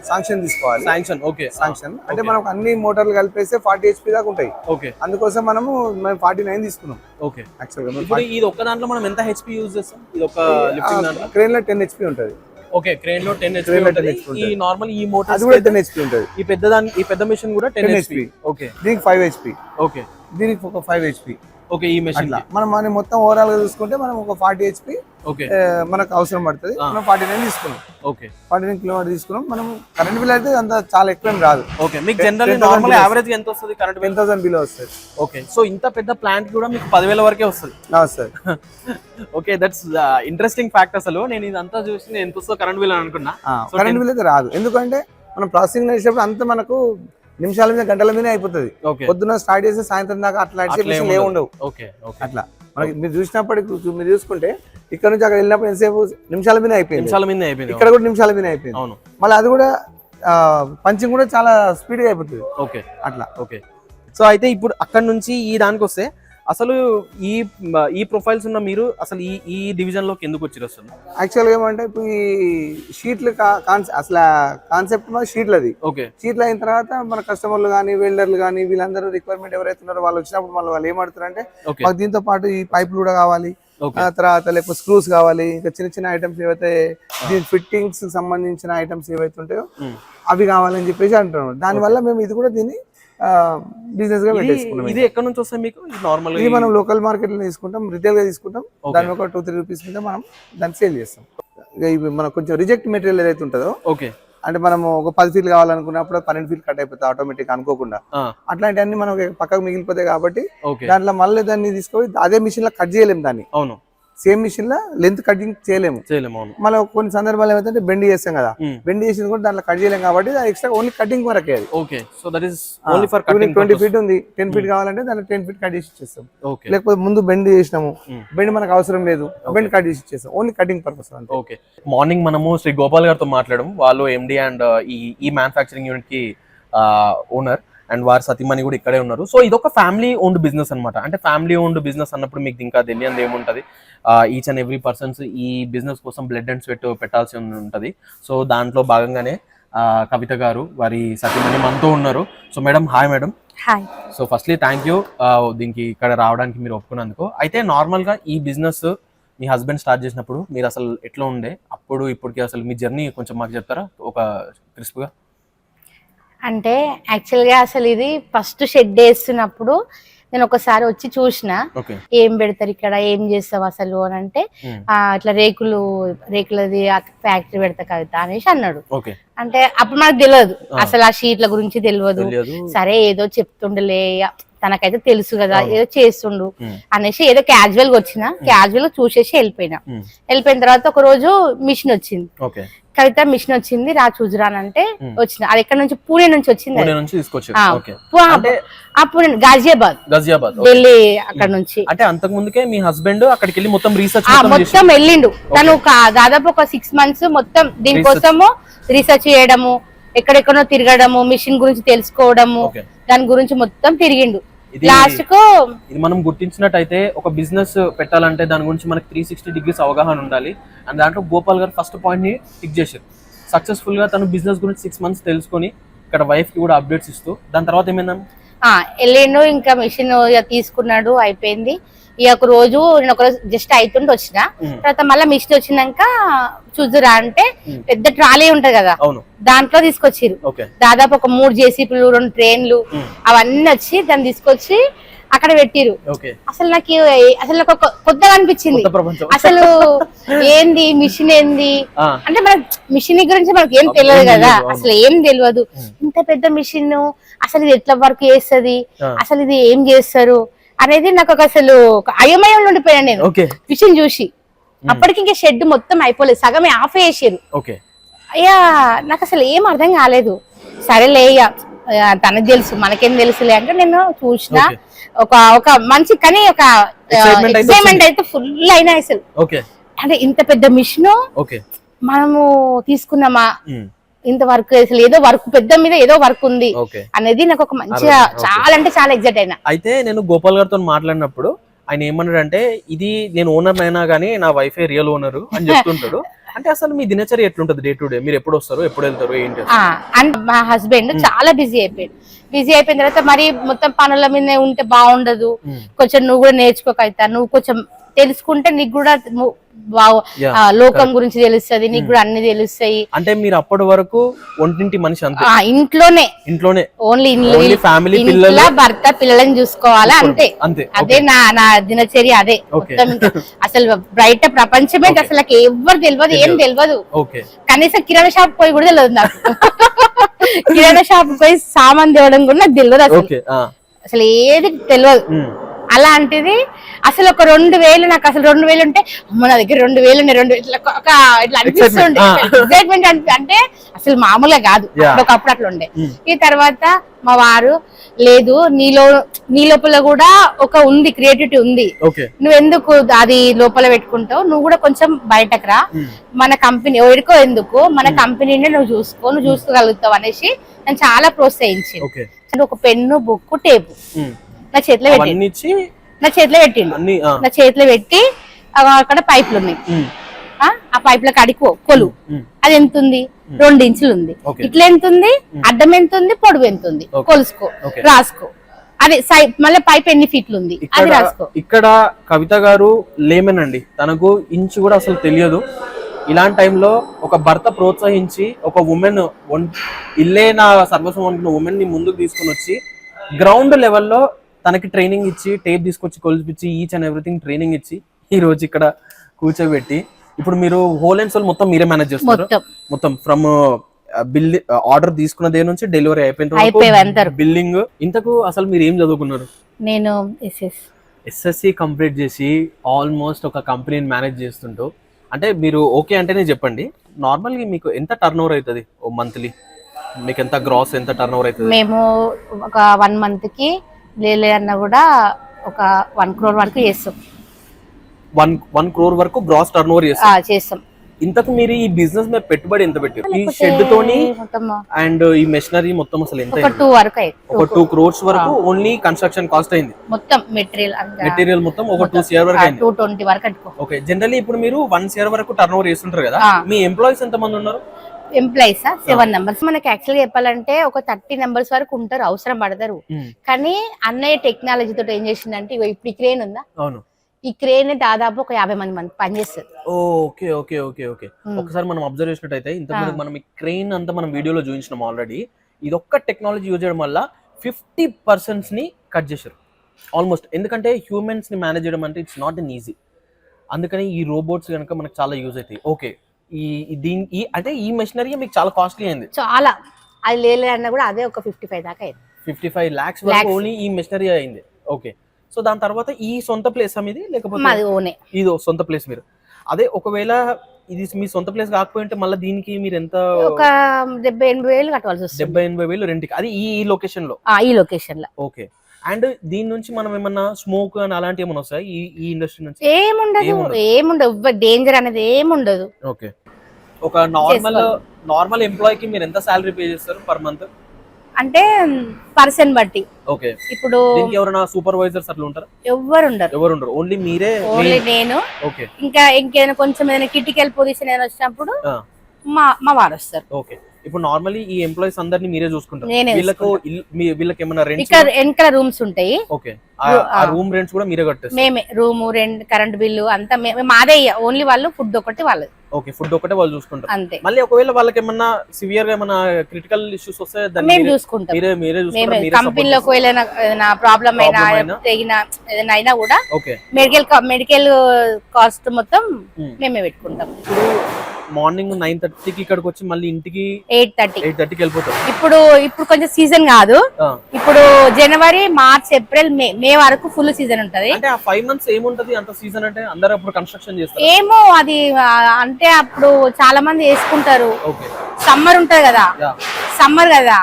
శాంక్షన్ తీసుకోవాలి. శాంక్షన్, ఓకే, శాంక్షన్ అంటే మనకు అన్ని మోటార్లు కలిపేస్తే 40 HP దాకా ఉంటాయి. ఓకే, అందుకోసం మేము 49 తీసుకున్నాం. ఓకే, యాక్చువల్గా ఇప్పుడు ఇది ఒక్క దాంట్లో మనం ఎంత HP యూజ్ చేస్తాం? ఇది ఒక లిఫ్టింగ్ దాంట్లో క్రేన్ లో 10 HP ఉంటుంది. ఓకే, క్రేన్ లో 10 HP ఉంటుంది. ఈ నార్మల్ ఈ మోటార్ అది కూడా 10 HP ఉంటుంది. ఈ పెద్ద మెషిన్ కూడా 10 HP. ఓకే, దీనికి 5 HP. ఓకే, దీనికి ఒక 5 HP. ఓకే, ఈ మెషిన్ మనం మొత్తం ఓవరాల్ గా చూసుకుంటే మనం ఒక 40 HP ఓకే మనకు అవసరం పడుతుంది. మనం 49 తీసుకున్నాం. ఓకే, 49 కిలోవాట్ తీసుకున్నాం. మనం కరెంట్ బిల్ అయితే అంత చాలా ఎక్కువ రాదు. ఓకే, మీకు జనరల్లీ నార్మల్ యావరేజ్ ఎంత వస్తుంది కరెంట్ బిల్? 10,000 బిల్ వస్తుంది. ఓకే, సో ఇంత పెద్ద ప్లాంట్ కూడా మీకు 10,000 వరకే వస్తుంది. Sir okay, that's interesting fact. అసలు నేను ఇదంతా చూసి ఎంత వస్తుందో కరెంట్ బిల్ అని అనుకున్నా. కరెంట్ బిల్ అయితే రాదు, ఎందుకంటే మనం ప్రాసెసింగ్ చేసేటప్పుడు అంత మనకు నిమిషాల మీద గంటల మీద అయిపోతుంది. పొద్దున స్టార్ట్ చేసి సాయంత్రం దాకా అట్లా ఉండవు. అట్లా మనకి మీరు చూసినప్పటికి మీరు చూసుకుంటే ఇక్కడ నుంచి అక్కడ వెళ్ళినప్పుడు ఎంతసేపు నిమిషాల మీద అయిపోయింది, ఇక్కడ కూడా నిమిషాల మీద అయిపోయింది. మళ్ళీ అది కూడా పంచింగ్ కూడా చాలా స్పీడ్ గా అయిపోతుంది. ఓకే, అట్లా. ఓకే, సో అయితే ఇప్పుడు అక్కడ నుంచి ఈ దానికి వస్తే అసలు ఈ ప్రొఫైల్స్ ఉన్న మీరు అసలు ఈ డివిజన్ లోకి ఎందుకు వచ్చి వస్తుంది? యాక్చువల్గా ఏమంటే ఇప్పుడు ఈ షీట్లు అసలు కాన్సెప్ట్ మా షీట్లు అది. ఓకే, షీట్లు అయిన తర్వాత మన కస్టమర్లు కానీ వెల్డర్లు కానీ వీళ్ళందరూ రిక్వైర్మెంట్ ఎవరైతే ఉన్నారో వాళ్ళు వచ్చినప్పుడు వాళ్ళు ఏమంటారంటే మాకు దీంతో పాటు ఈ పైపులు కూడా కావాలి, తర్వాత లేకపోతే స్క్రూస్ కావాలి, ఇంకా చిన్న చిన్న ఐటమ్స్ ఏవైతే దీని ఫిట్టింగ్స్ సంబంధించిన ఐటమ్స్ ఏవైతే ఉంటాయో అవి కావాలని చెప్పేసి అంటున్నాం. దానివల్ల మేము ఇది కూడా దీన్ని బిజినెస్ గా పెట్టేసుకున్నాం. ఇది ఎక్కడ నుంచి వస్తాయి మీకు? నార్మల్ ఇది మనం లోకల్ మార్కెట్ లో తీసుకుంటాం, రిటైల్ గా తీసుకుంటాం. దాని ఒక 2-3 రూపీస్ మీద మనం దాన్ని సేల్ చేస్తాం. మనకు కొంచెం రిజెక్ట్ మెటీరియల్ ఏదైతే ఉంటుందో, ఓకే, అంటే మనం ఒక 10 ఫీల్ కావాలనుకున్నప్పుడు 12 ఫీల్ కట్ అయిపోతుంది ఆటోమేటిక్ అనుకోకుండా. అట్లాంటివన్నీ మనం పక్కకు మిగిలిపోతాయి కాబట్టి దాంట్లో మళ్ళీ దాన్ని తీసుకొని అదే మిషన్ లో కట్ చేయలేము దాన్ని. అవును, సేమ్ మిషన్ లో లెంత్ కటింగ్ చేయలేము. మళ్ళీ కొన్ని సందర్భాలు ఏమైతే బెండ్ చేస్తాం కదా, బెండ్ చేసింది కూడా దాంట్లో కట్ చేయలేము కాబట్టి ఎక్స్ట్రా ఓన్లీ కటింగ్ వరకే అది. Okay, so that is only for cutting. 20 feet ఉంది, 10 ఫీట్ కావాలంటే దాంట్లో 10 ఫీట్ కట్ చేసి ఇచ్చేస్తాం. లేకపోతే ముందు బెండ్ చేసినాము, బెండ్ మనకు అవసరం లేదు, బెండ్ కట్ చేసి ఇచ్చేస్తాం, only cutting purpose. Okay, morning మనము శ్రీ గోపాల్ గారితో మాట్లాడడం, వాళ్ళు ఎండి అండ్ ఈ మ్యానుఫ్యాక్చరింగ్ యూనిట్ కి ఓనర్ అండ్ వారి సతీమణి కూడా ఇక్కడే ఉన్నారు. సో ఇదొక ఫ్యామిలీ ఓన్డ్ బిజినెస్ అనమాట. అంటే ఫ్యామిలీ ఓన్డ్ బిజినెస్ అన్నప్పుడు మీకు ఇంకా తెలియదు ఏముంటుంది. ఈచ్ అండ్ ఎవ్రీ పర్సన్స్ ఈ బిజినెస్ కోసం బ్లడ్ అండ్ స్వెట్ పెట్టాల్సి ఉంటుంది. సో దాంట్లో భాగంగానే కవిత గారు వారి సతీమణి మనతో ఉన్నారు. So madam, hi madam. Hi. So firstly thank you దీనికి ఇక్కడ రావడానికి మీరు ఒప్పుకున్నందుకు. అయితే నార్మల్గా ఈ బిజినెస్ మీ హస్బెండ్ స్టార్ట్ చేసినప్పుడు మీరు అసలు ఎట్లా ఉండే, అప్పుడు ఇప్పటికి అసలు మీ జర్నీ కొంచెం మాకు చెప్తారా ఒక క్రిస్ప్గా? అంటే యాక్చువల్గా అసలు ఇది ఫస్ట్ షెడ్ వేస్తున్నప్పుడు నేను ఒకసారి వచ్చి చూసిన ఓకే ఏం పెడతారు ఇక్కడ, ఏం చేస్తావు అసలు అని అంటే ఇట్లా రేకులది ఫ్యాక్టరీ పెడతా కవిత అనేసి అన్నాడు. ఓకే అంటే అప్పుడు మనకు తెలియదు అసలు ఆ షీట్ల గురించి తెలియదు. సరే ఏదో చెప్తుండలే, తనకైతే తెలుసు కదా ఏదో చేస్తుండు అనేసి ఏదో క్యాజువల్ గా వచ్చిన, క్యాజువల్ గా చూసేసి వెళ్ళిపోయిన తర్వాత ఒక రోజు మిషన్ వచ్చింది, కవిత మిషన్ వచ్చింది, రా చూజురానంటే వచ్చిన. అది ఎక్కడ నుంచి, పూణే నుంచి వచ్చింది. పూణే గాజియాబాద్ ఢిల్లీ అక్కడ నుంచి. అంటే అంతకు ముందుకే మీ హస్బెండ్ అక్కడికి వెళ్ళి మొత్తం రీసెర్చ్ మొత్తం వెళ్ళిండు. తను దాదాపు ఒక 6 months మొత్తం దీనికోసము రీసెర్చ్ చేయడము, ఎక్కడెక్కడో తిరగడము, మిషన్ గురించి తెలుసుకోవడము, దాని గురించి మొత్తం తిరిగిండు. లాస్ట్ కు ఇది మనం గుర్తించినట్టయితే ఒక బిజినెస్ పెట్టాలంటే దాని గురించి మనకి 360 degrees అవగాహన ఉండాలి. అండ్ దాంట్లో గోపాల్ గారు ఫస్ట్ పాయింట్ ని టిక్ చేశారు. సక్సెస్ఫుల్ గా తను బిజినెస్ గురించి 6 months తెలుసుకొని ఇక్కడ వైఫ్ కి కూడా అప్డేట్స్ ఇస్తూ, దాని తర్వాత ఏమైందని వెళ్ళిండు. ఇంకా మిషన్ తీసుకున్నాడు, అయిపోయింది. ఈ ఒక రోజు నేను ఒక రోజు జస్ట్ అవుతుంటే వచ్చిన తర్వాత మళ్ళీ మిషన్ వచ్చినాక చూద్దురా అంటే పెద్ద ట్రాలీ ఉంటది కదా, దాంట్లో తీసుకొచ్చిరు. దాదాపు ఒక 3 జేసీపీలు, 2 ట్రైన్లు అవన్నీ వచ్చి దాన్ని తీసుకొచ్చి అక్కడ పెట్టిరు. అసలు నాకు కొత్తగా అనిపించింది. అసలు ఏంది మిషన్ ఏంది అంటే, మన మిషన్ గురించి మనకి ఏం తెలియదు కదా, అసలు ఏం తెలియదు. ఇంత పెద్ద మిషన్ అసలు ఇది ఎట్లా వర్క్ చేస్తుంది, అసలు ఇది ఏం చేస్తారు అనేది నాకు అసలు అయోమయంలో ఉండిపోయాను నేను మిషన్ చూసి. అప్పటికి ఇంకా షెడ్ మొత్తం అయిపోలేదు, సగమే ఆఫ్ చేసారు. అయ్యా నాకు అసలు ఏం అర్థం కాలేదు. సరేలే తనకు తెలుసు మనకేం తెలుసులే అంటే నేను చూసిన. ఒక మంచి కానీ ఒక ఎక్సైట్మెంట్ అయితే ఫుల్ అయినా అసలు. అంటే ఇంత పెద్ద మిషన్ మనము తీసుకున్నామా, ఇంత వర్క్ అసలు ఏదో వర్క్ పెద్ద మీద ఏదో వర్క్ ఉంది అనేది నాకు ఒక మంచిగా చాలా అంటే చాలా ఎగ్జైట్ అయినా. అయితే నేను గోపాల్ గారితో మాట్లాడినప్పుడు ఆయన ఏమన్నాడంటే, ఇది నేను ఓనర్ అయినా గానీ నా వైఫే రియల్ ఓనర్ అని చెప్తుంటాడు. అంటే అసలు మీ దినచర్య ఎట్లుంటది డే టు డే, మీరు ఎప్పుడు వస్తారు ఎప్పుడు వెళ్తారు ఏంటి? అండ్ మా హస్బెండ్ చాలా బిజీ అయిపోయిన తర్వాత మరి మొత్తం పనుల మీద ఉంటే బాగుండదు. కొంచెం నువ్వు కూడా నేర్చుకోకైతా, నువ్వు కొంచెం తెలుసుకుంటే నీకు కూడా లోకం గురించి తెలుస్తుంది, నీకు కూడా అన్ని తెలుస్తాయి. అంటే మీరు అప్పటి వరకు ఒంటింటి మనిషి అంతే, ఇంట్లోనే ఓన్లీ ఫ్యామిలీ, భర్త పిల్లలని చూసుకోవాలా అంతే. అదే నా దినచర్య అదే. అసలు బయట ప్రపంచమే అసలు నాకు ఎవరు తెలియదు, ఏం తెలియదు. కనీసం కిరాణా షాప్ పోయి కూడా తెలియదు నాకు. కిరాణా షాప్ పోయి సామాన్ తేవడం కూడా నాకు తెలియదు అసలు ఏది తెలియదు. అలాంటిది అసలు ఒక 2000 నాకు అసలు 2000 ఉంటే అమ్మ నా దగ్గర 2000 ఇట్లా అనిపిస్తుండే ఎక్సైట్మెంట్. అంటే అసలు మామూలుగా కాదు, ఒకప్పుడు అట్లా ఉండే. ఈ తర్వాత మా వారు లేదు, నీ లోపల కూడా ఒక ఉంది, క్రియేటివిటీ ఉంది, నువ్వెందుకు అది లోపల పెట్టుకుంటావు, నువ్వు కూడా కొంచెం బయటకు రా, మన కంపెనీ ఎవరికో ఎందుకు, మన కంపెనీనే నువ్వు చూసుకోగలుగుతావు అనేసి నేను చాలా ప్రోత్సహించి ఒక పెన్ను, బుక్, టేపు నా చేతిలో పెట్టి అక్కడ పైపులు ఉన్నాయి, ఆ పైపులకు అడిగి కొలు, అది ఎంత ఉంది, 2 ఇంచులు ఉంది, ఇట్లా ఎంత ఉంది, అడ్డం ఎంత ఉంది, పొడవు ఎంత ఉంది, కొలుసుకో, రాసుకో. అదే మళ్ళీ పైప్ ఎన్ని ఫీట్లు ఉంది అది రాసుకో. ఇక్కడ కవిత గారు లేమన్ అండి, తనకు ఇంచు కూడా అసలు తెలియదు. ఇలాంటి టైంలో ఒక భర్త ప్రోత్సహించి ఒక ఉమెన్ ఇల్లే నా సర్వస్వం అనుకున్న ఉమెన్ ని ముందుకు తీసుకుని వచ్చి గ్రౌండ్ లెవెల్లో తనకి ట్రైనింగ్ ఇచ్చి, టేప్ తీసుకొచ్చి కొలిపించి, ఈచ్ అండ్ ఎవ్రీథింగ్ ట్రైనింగ్ ఇచ్చి ఈ రోజు ఇక్కడ కూర్చోబెట్టి, ఇప్పుడు మీరు హోల్ అండ్ సోల్ మొత్తం మీరే మేనేజ్ చేస్తారు. మొత్తం ఫ్రమ్ ఆర్డర్ తీసుకున్నదే నుంచి డెలివరీ అయిపోయిన బిల్డింగ్. ఇంతకు అసలు మీరు ఏం చదువుకున్నారు? నేను ఎస్ఎస్సి కంప్లీట్ చేసి ఆల్మోస్ట్ ఒక కంపెనీని మేనేజ్ చేస్తుంటూ, అంటే మీరు ఓకే అంటేనే చెప్పండి, నార్మల్గా మీకు ఎంత టర్న్ ఓవర్ అవుతుంది ఓ మంత్లీ? మీకు ఎంత గ్రాస్, ఎంత టర్న్ ఓవర్ అవుతుంది? మేము ఒక 1 month కి లేదన్నా కూడా ఒక 1 crore వరకు చేస్తాం. 1 crore వరకు గ్రాస్ టర్న్ ఓవర్ చేస్తాం. ఇంతకు మీరు ఈ బిజినెస్ మీద పెట్టుబడి ఎంత పెట్టారు? ఈ షెడ్ తోని అండ్ ఈ మెషినరీ మొత్తం అసలు ఎంత? ఒక 2 వరకు, ఒక 2 crores వరకు ఓన్లీ కన్స్ట్రక్షన్ కాస్ట్ అయింది. మొత్తం మెటీరియల్ మొత్తం ఒక 2 crore వరకు అయింది. 220 వరకు అనుకో. ఓకే, జనరల్లీ ఇప్పుడు మీరు 1 crore వరకు టర్న్ ఓవర్ చేస్తుంటారు కదా, మీ ఎంప్లాయీస్ ఎంత మంది ఉన్నారు? Employees 7 members. మనకి యాక్చువల్ గా చెప్పాలంటే ఒక 30 members వరకు ఉంటారు, అవసరం పడతారు. కానీ అన్నయ్య టెక్నాలజీ తోటి ఏం చేసిందంటే, ఇప్పుడు ఈ క్రేన్ ఉందా, ఈ క్రేన్ దాదాపు ఒక 50 మంది పనిచేస్తారు. ఓకే ఓకే ఓకే ఓకే ఒకసారి మనం అబ్జర్వ్ చేసినట్టయితే ఇంతకుముందు మనం ఈ క్రేన్ అంతా మనం వీడియోలో చూపించినాం ఆల్రెడీ. ఇది ఒక్క టెక్నాలజీ యూజ్ చేయడం వల్ల 50% ని కట్ చేశారు. ఆల్మోస్ట్, ఎందుకంటే హ్యూమన్స్ ని మేనేజ్ చేయడం అంటే ఇట్స్ నాట్ ఎన్ ఈజీ. అందుకని ఈ రోబోట్స్ కనుక మనకు చాలా యూజ్ అవుతాయి. ఓకే, అంటే ఈ మెషినరీ మీకు చాలా కాస్ట్లీ అయింది. చాలా, అది లేదన్నా కూడా అదే ఒక 55 దాకా అయింది. 55 lakhs వరకు ఓన్లీ ఈ మెషినరీ అయింది. ఓకే, సో దాని తర్వాత ఈ సొంత ప్లేస్ ఇది, లేకపోతే మాది ఓనే, ఇది సొంత ప్లేస్ మీరు? అదే ఒకవేళ ఇది మీ సొంత ప్లేస్ కాకపోయింటే మళ్ళీ దీనికి మీరు ఎంత? ఒక 70-80 వేలు కట్టవలసి వస్తుంది. 70-80 వేలు రెంట్కి, అది ఈ లొకేషన్ లో? ఈ లొకేషన్ లో. ఓకే, అండ్ దీని నుంచి మనం ఏమన్నా స్మోక్ అని అలాంటి ఏమన్నా వస్తాయి ఈ ఇండస్ట్రీ నుంచి? ఏముండదు, డేంజర్ అనేది ఏముండదు. ఓకే, ఒక నార్మల్ ఎంప్లాయీకి మీరు ఎంత సాలరీ పే చేస్తారు పర్ మంత్? అంటే పర్సన్ బట్టి. ఓకే, ఇప్పుడు దీనికి ఎవరైనా సూపర్వైజర్స్ అట్లా ఉంటారా? ఎవరు ఉండరు, ఓన్లీ మీరే? ఓన్లీ నేను. ఓకే, ఇంకేదైనా కొంచెం ఏదైనా క్రిటికల్ పొజిషన్ ఏదైనా వచ్చినప్పుడు మా వారు వస్తారు. ఓకే, ఇప్పుడు నార్మల్లీ ఈ ఎంప్లాయీస్ అందరినీ మీరే చూసుకుంటారు? నేనే వీళ్ళకి ఏమైనా రెంట్? ఇక్కడ వెనకాల రూమ్స్ ఉంటాయి. ఓకే, ఆ రూమ్ రెంట్స్ కూడా మీరే కట్టేస్తారు? మేమే, రూమ్ రెంట్, కరెంట్ బిల్లు అంతా మాదే. ఓన్లీ వాళ్ళు ఫుడ్ ఒకటి వాళ్ళది. ఓకే, ఫుడ్ ఒకటే వాళ్ళు చూసుకుంటారు అంతే. మళ్ళీ ఒకవేళ వాళ్ళకి ఏమన్నా సివియర్ గా ఏమైనా క్రిటికల్ ఇష్యూస్ వస్తే మేము చూసుకుంటాం. మీరే కంపెనీలోకి ఏదైనా ప్రాబ్లం అయినా ఏదైనా అయినా కూడా ఓకే, మెడికల్ కాస్ట్ మొత్తం మేమే పెట్టుకుంటాం. మార్నింగ్ 9:30కి ఇక్కడికి వచ్చి మళ్ళీ ఇంటికి 8:30కి వెళ్ళిపోతాం. ఇప్పుడు కొంచెం సీజన్ కాదు. ఇప్పుడు జనవరి, మార్చ్, ఏప్రిల్, మే వరకు ఫుల్ సీజన్ ఉంటది. అంటే ఆ 5 months ఏముంటది అంత సీజన్ అంటే? అందరూ అప్పుడు కన్స్ట్రక్షన్ చేస్తారు ఏమో, అది అంటే అప్పుడు చాలా మంది వేసుకుంటారు. సమ్మర్ ఉంటది కదా,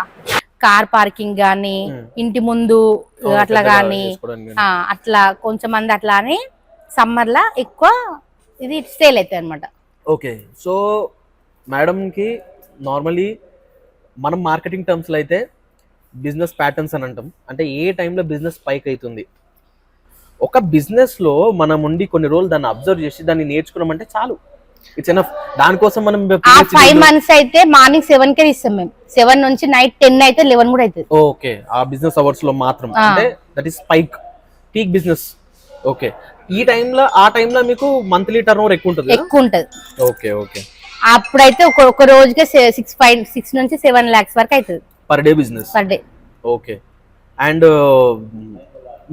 కార్ పార్కింగ్ గానీ, ఇంటి ముందు అట్లా గానీ, అట్లా కొంచెం మంది అట్లా అని సమ్మర్ లా ఎక్కువ ఇది సేల్ అవుతాయి అనమాట. ఓకే, సో మేడం కి నార్మలీ మనం మార్కెటింగ్ టర్మ్స్ లో అయితే బిజినెస్ ప్యాటర్న్స్ అని అంటాం. అంటే ఏ టైంలో బిజినెస్ పైకి అవుతుంది, ఒక బిజినెస్ లో మనం ఉండి కొన్ని రోజులు దాన్ని అబ్జర్వ్ చేసి దాన్ని నేర్చుకున్నామంటే చాలు, ఇట్స్ ఎనఫ్. దానికోసం మనం 5 months అయితే మార్నింగ్ 7కే ఇస్తాం మేము. 7 నుంచి నైట్ 10 అయితే 11 కూడా అవుతుంది. ఓకే, ఆ బిజినెస్ అవర్స్ లో మాత్రం, అంటే that is peak business. Okay, ఆ టైంలో మీకు మంత్లీ టర్న్ ఓవర్ ఎక్కువ ఉంటుంది? ఓకే, అప్పుడైతే ఒక రోజుకే 6 నుంచి 7 lakhs వరకు అవుతుంది per day business. Okay, and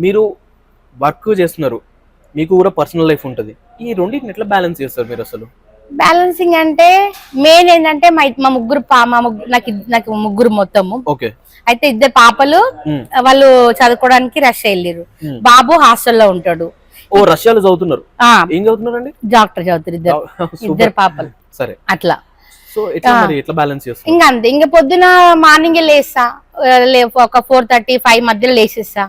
మీరు వర్క్ చేస్తున్నారు, మీకు కూడా పర్సనల్ లైఫ్ ఉంటుంది. ఈ రెండింటిని ఎట్లా బ్యాలెన్స్ చేస్తారు మీరు అసలు? బ్యాలెన్సింగ్ అంటే మెయిన్ ఏంటంటే మా ముగ్గురు నాకు ముగ్గురు మొత్తము. ఓకే, అయితే 2 పాపలు వాళ్ళు చదువుకోవడానికి రష్యా వెళ్ళారు. బాబు హాస్టల్లో ఉంటాడు. రష్యాలో చదువుతున్నారు? ఏం చదువుతున్నారండి? డాక్టర్ చదువుతారు ఇద్దరు పాపలు. సరే, అట్లా. సో ఎట్లా బ్యాలెన్స్ చేస్తారు? ఇంకా అంతే, ఇంకా పొద్దున మార్నింగ్ లేస్తా, ఒక 4:30-5 మధ్యలో లేచేస్తా.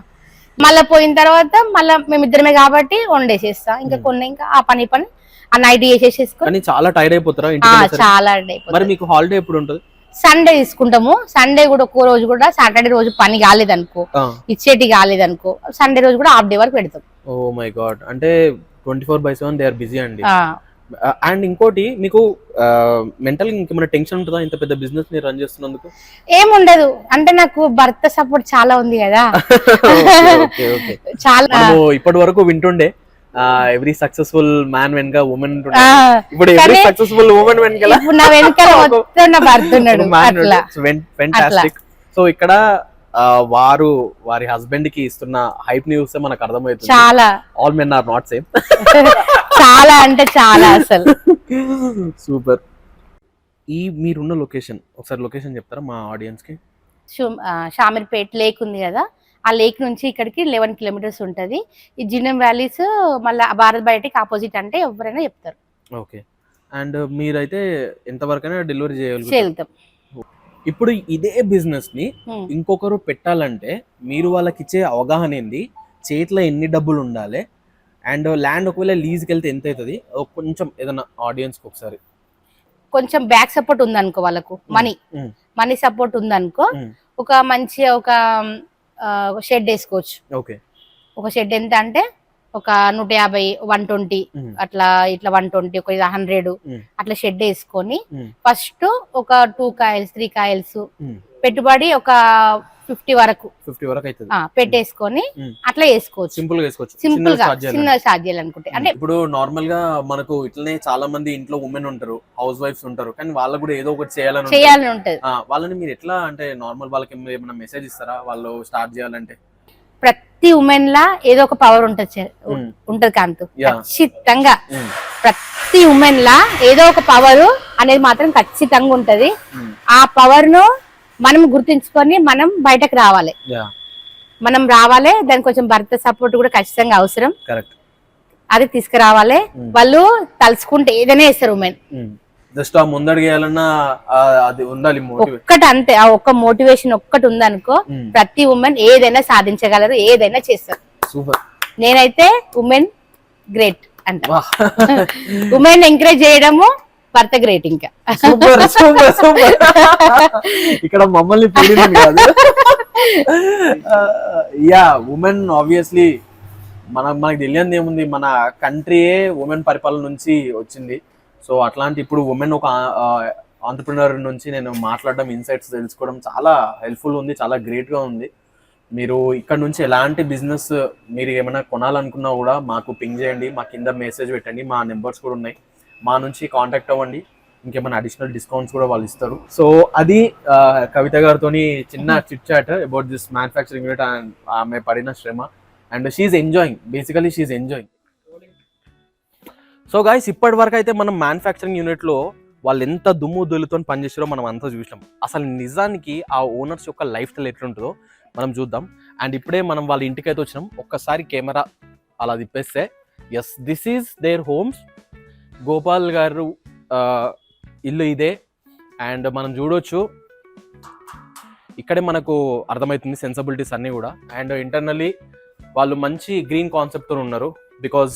మళ్ళీ పోయిన తర్వాత మళ్ళీ మేమిద్దరమే కాబట్టి వండేసేస్తా. ఇంకా ఆ పని ఆ నైట్ చేసేసేసుకొని. చాలా టైర్డ్ అయిపోతారా? చాలా అయిపోతుంది. మరి మీకు హాలిడే ఎప్పుడు ఉంటుంది? సండే తీసుకుంటాము. సండే కూడా ఒక్కో రోజు కూడా, సాటర్డే రోజు పని కాలేదనుకో, ఇచ్చేటి కాలేదనుకో, సండే రోజు కూడా హాఫ్ డే వరకు పెడతాం. ఓ మై గాడ్, అంటే 24/7 దే ఆర్ బిజీ అండి. అండ్ ఇంకోటి, మీకు మెంటల్ ఇంకేమైనా టెన్షన్ ఉంటుందా ఇంత పెద్ద బిజినెస్ ని రన్ చేస్తున్నందుకు? ఏముండదు, అంటే నాకు భర్త సపోర్ట్ చాలా ఉంది కదా. చాలా ఇప్పటి వరకు వింటుండే ఎవ్రీ సక్సెస్ఫుల్ మ్యాన్ వెనక ఉమెన్, ఇప్పుడు ఎవ్రీ సక్సెస్ఫుల్ ఉమెన్ వెనకాల నా వెనకాల మొత్తం నా భర్త ఉన్నాడు. ఫెంటాస్టిక్. సో ఇక్కడ వారి హస్బెండ్ కి ఇస్తున్న హైప్ ని చూస్తే మనకు అర్థమవుతుంది, చాలా all men are not same. చాలా అంటే చాలా అసలు సూపర్. ఈ మీరున్న లొకేషన్ ఒకసారి లొకేషన్ చెప్తారా మా ఆడియన్స్ కి? షామీర్పేట్ లేక్ ఉంది కదా, ఆ లేక్ నుంచి ఇక్కడికి 11 kilometers ఉంటది. ఈ జినం వ్యాలీస్ మళ్ళీ భారత్ బయోటెక్ ఆపోజిట్ అంటే ఎవరైనా చెప్తారు. ఓకే, అండ్ మీరైతే ఎంత వరకైనా డెలివరీ చేయగలుగుతారు. ఇప్పుడు ఇదే బిజినెస్ ని ఇంకొకరు పెట్టాలంటే మీరు వాళ్ళకి ఇచ్చే అవగాహన ఏంది, చేతిలో ఎన్ని డబ్బులు ఉండాలి, అండ్ ల్యాండ్ ఒకవేళ లీజ్కి వెళ్తే ఎంత అవుతుంది, కొంచెం ఏదైనా ఆడియన్స్ కి ఒకసారి. కొంచెం బ్యాక్ సపోర్ట్ ఉందనుకో, వాళ్ళకు మనీ సపోర్ట్ ఉందనుకో, ఒక మంచి ఒక షెడ్ వేసుకోవచ్చు. ఓకే, ఒక షెడ్ ఎంత అంటే ఒక 150, 120 అట్లా, ఇట్లా 120, ఒక 100 అట్లా షెడ్ వేసుకొని ఫస్ట్ ఒక 2 కాయల్స్ 3 కాయల్స్ పెట్టుబడి ఒక 50 వరకు పెట్టేసుకొని అట్లా వేసుకోవచ్చు. సింపుల్ గా చిన్న స్టార్ట్ చేయాలనుకుంటే. అంటే ఇప్పుడు నార్మల్ గా మనకు ఇట్లనే చాలా మంది ఇంట్లో ఉమెన్ ఉంటారు, హౌస్ వైఫ్స్ ఉంటారు, కానీ వాళ్ళకు కూడా ఏదో ఒకటి చేయాలని ఉంటది. వాళ్ళని మీరు ఎట్లా, అంటే నార్మల్ వాళ్ళకి ఏమైనా మెసేజ్ ఇస్తారా వాళ్ళు స్టార్ట్ చేయాలంటే? ప్రతి ఉమెన్ లా ఏదో ఒక పవర్ ఉంటది ఉంటది కాంతు. ఖచ్చితంగా ప్రతి ఉమెన్ లా ఏదో ఒక పవర్ అనేది మాత్రం ఖచ్చితంగా ఉంటది. ఆ పవర్ ను మనం గుర్తించుకొని మనం బయటకు రావాలి. దానికి కొంచెం భర్త సపోర్ట్ కూడా ఖచ్చితంగా అవసరం. అది తీసుకురావాలి. వాళ్ళు తలుచుకుంటే ఏదైనా చేస్తారు ఉమెన్. జస్ట్ ఆ ముందడుగేయాలన్నా అది ఉండాలి. ఒక్కటి అంతే, ఆ ఒక్క మోటివేషన్ ఒక్కటి ఉందనుకో ప్రతి ఉమెన్ ఏదైనా సాధించగలరు, ఏదైనా చేస్తారు. సూపర్. నేనైతే ఉమెన్ గ్రేట్ అంట. ఉమెన్ ఎంకరేజ్ చేయడము భర్త గ్రేట్. ఇంకా సూపర్ సూపర్ సూపర్. ఇక్కడ మమ్మల్ని పొగిడింది కాదు. యా, ఉమెన్ ఆబ్వియస్లీ మనకు తెలియదు ఏముంది, మన కంట్రీయే ఉమెన్ పరిపాలన నుంచి వచ్చింది. సో అట్లాంటి ఇప్పుడు ఉమెన్ ఒక ఆంటర్ప్రినర్ నుంచి నేను మాట్లాడడం, ఇన్సైట్స్ తెలుసుకోవడం చాలా హెల్ప్ఫుల్ ఉంది, చాలా గ్రేట్గా ఉంది. మీరు ఇక్కడ నుంచి ఎలాంటి బిజినెస్ మీరు ఏమైనా కొనాలనుకున్నా కూడా మాకు పింగ్ చేయండి, మా కింద మెసేజ్ పెట్టండి, మా నెంబర్స్ కూడా ఉన్నాయి, మా నుంచి కాంటాక్ట్ అవ్వండి. ఇంకేమైనా అడిషనల్ డిస్కౌంట్స్ కూడా వాళ్ళు ఇస్తారు. సో అది కవిత గారితో చిన్న chit chat about this manufacturing unit and ఆమె పడిన శ్రమ. And she's enjoying, basically she's enjoying. So guys, ఇప్పటి వరకు అయితే మనం మ్యానుఫ్యాక్చరింగ్ యూనిట్లో వాళ్ళు ఎంత దుమ్ము దుల్లుతో పనిచేసారో మనం అంతా చూసినాం. అసలు నిజానికి ఆ ఓనర్స్ యొక్క లైఫ్ స్టైల్ ఎట్లుంటుందో మనం చూద్దాం. అండ్ ఇప్పుడే మనం వాళ్ళ ఇంటికి అయితే వచ్చినాం. ఒక్కసారి కెమెరా అలా తిప్పేస్తే yes, this is their homes. Gopal garu ఇల్లు ఇదే. అండ్ మనం చూడొచ్చు ఇక్కడే మనకు అర్థమవుతుంది సెన్సిబిలిటీస్ అన్నీ కూడా. అండ్ ఇంటర్నల్లీ వాళ్ళు మంచి గ్రీన్ కాన్సెప్ట్తో ఉన్నారు. Because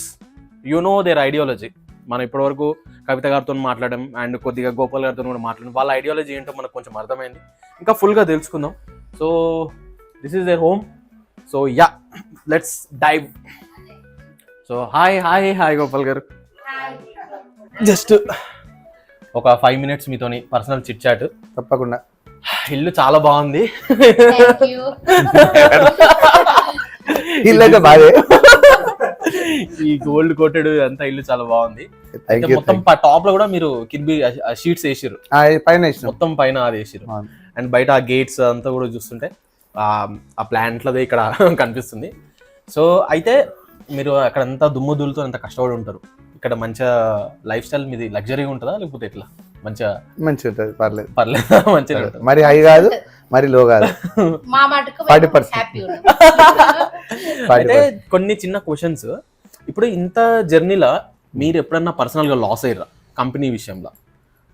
you know their ideology. మనం ఇప్పటివరకు కవిత గారితో మాట్లాడడం అండ్ కొద్దిగా గోపాల్ గారితో కూడా మాట్లాడడం, వాళ్ళ ఐడియాలజీ ఏంటో మనకు కొంచెం అర్థమైంది. ఇంకా ఫుల్గా తెలుసుకుందాం. So this is their home. So yeah, let's dive. So hi hi hi Gopal garu. Just ఒక 5 minutes మీతోని పర్సనల్ చిట్ చాట్. తప్పకుండా. ఇల్లు చాలా బాగుంది. ఇల్లు అయితే బాగా, ఈ గోల్డ్ కోటెడ్ అంతా ఇల్లు చాలా బాగుంది. మొత్తం టాప్ లో కూడా మీరు కింది షీట్స్ వేసిరు, పైన మొత్తం పైన అది వేసిరు. అండ్ బయట ఆ గేట్స్ అంతా కూడా చూస్తుంటే ఆ ప్లాంట్లదే ఇక్కడ కనిపిస్తుంది. సో అయితే మీరు అక్కడ అంతా దుమ్ము దుల్లుతో అంత కష్టపడి ఉంటారు. ఇక్కడ మంచిగా లైఫ్ స్టైల్ మీది లగ్జరీగా ఉంటుందా లేకపోతే ఎట్లా? మంచిగా ఉంటుంది, పర్లేదు పర్లేదు, మంచిగా ఉంటుంది. మరి హై కాదు మరి లో కాదు. అయితే కొన్ని చిన్న క్వశ్చన్స్. ఇప్పుడు ఇంత జర్నీలో మీరు ఎప్పుడన్నా పర్సనల్ గా లాస్ అయ్యారా కంపెనీ విషయంలో?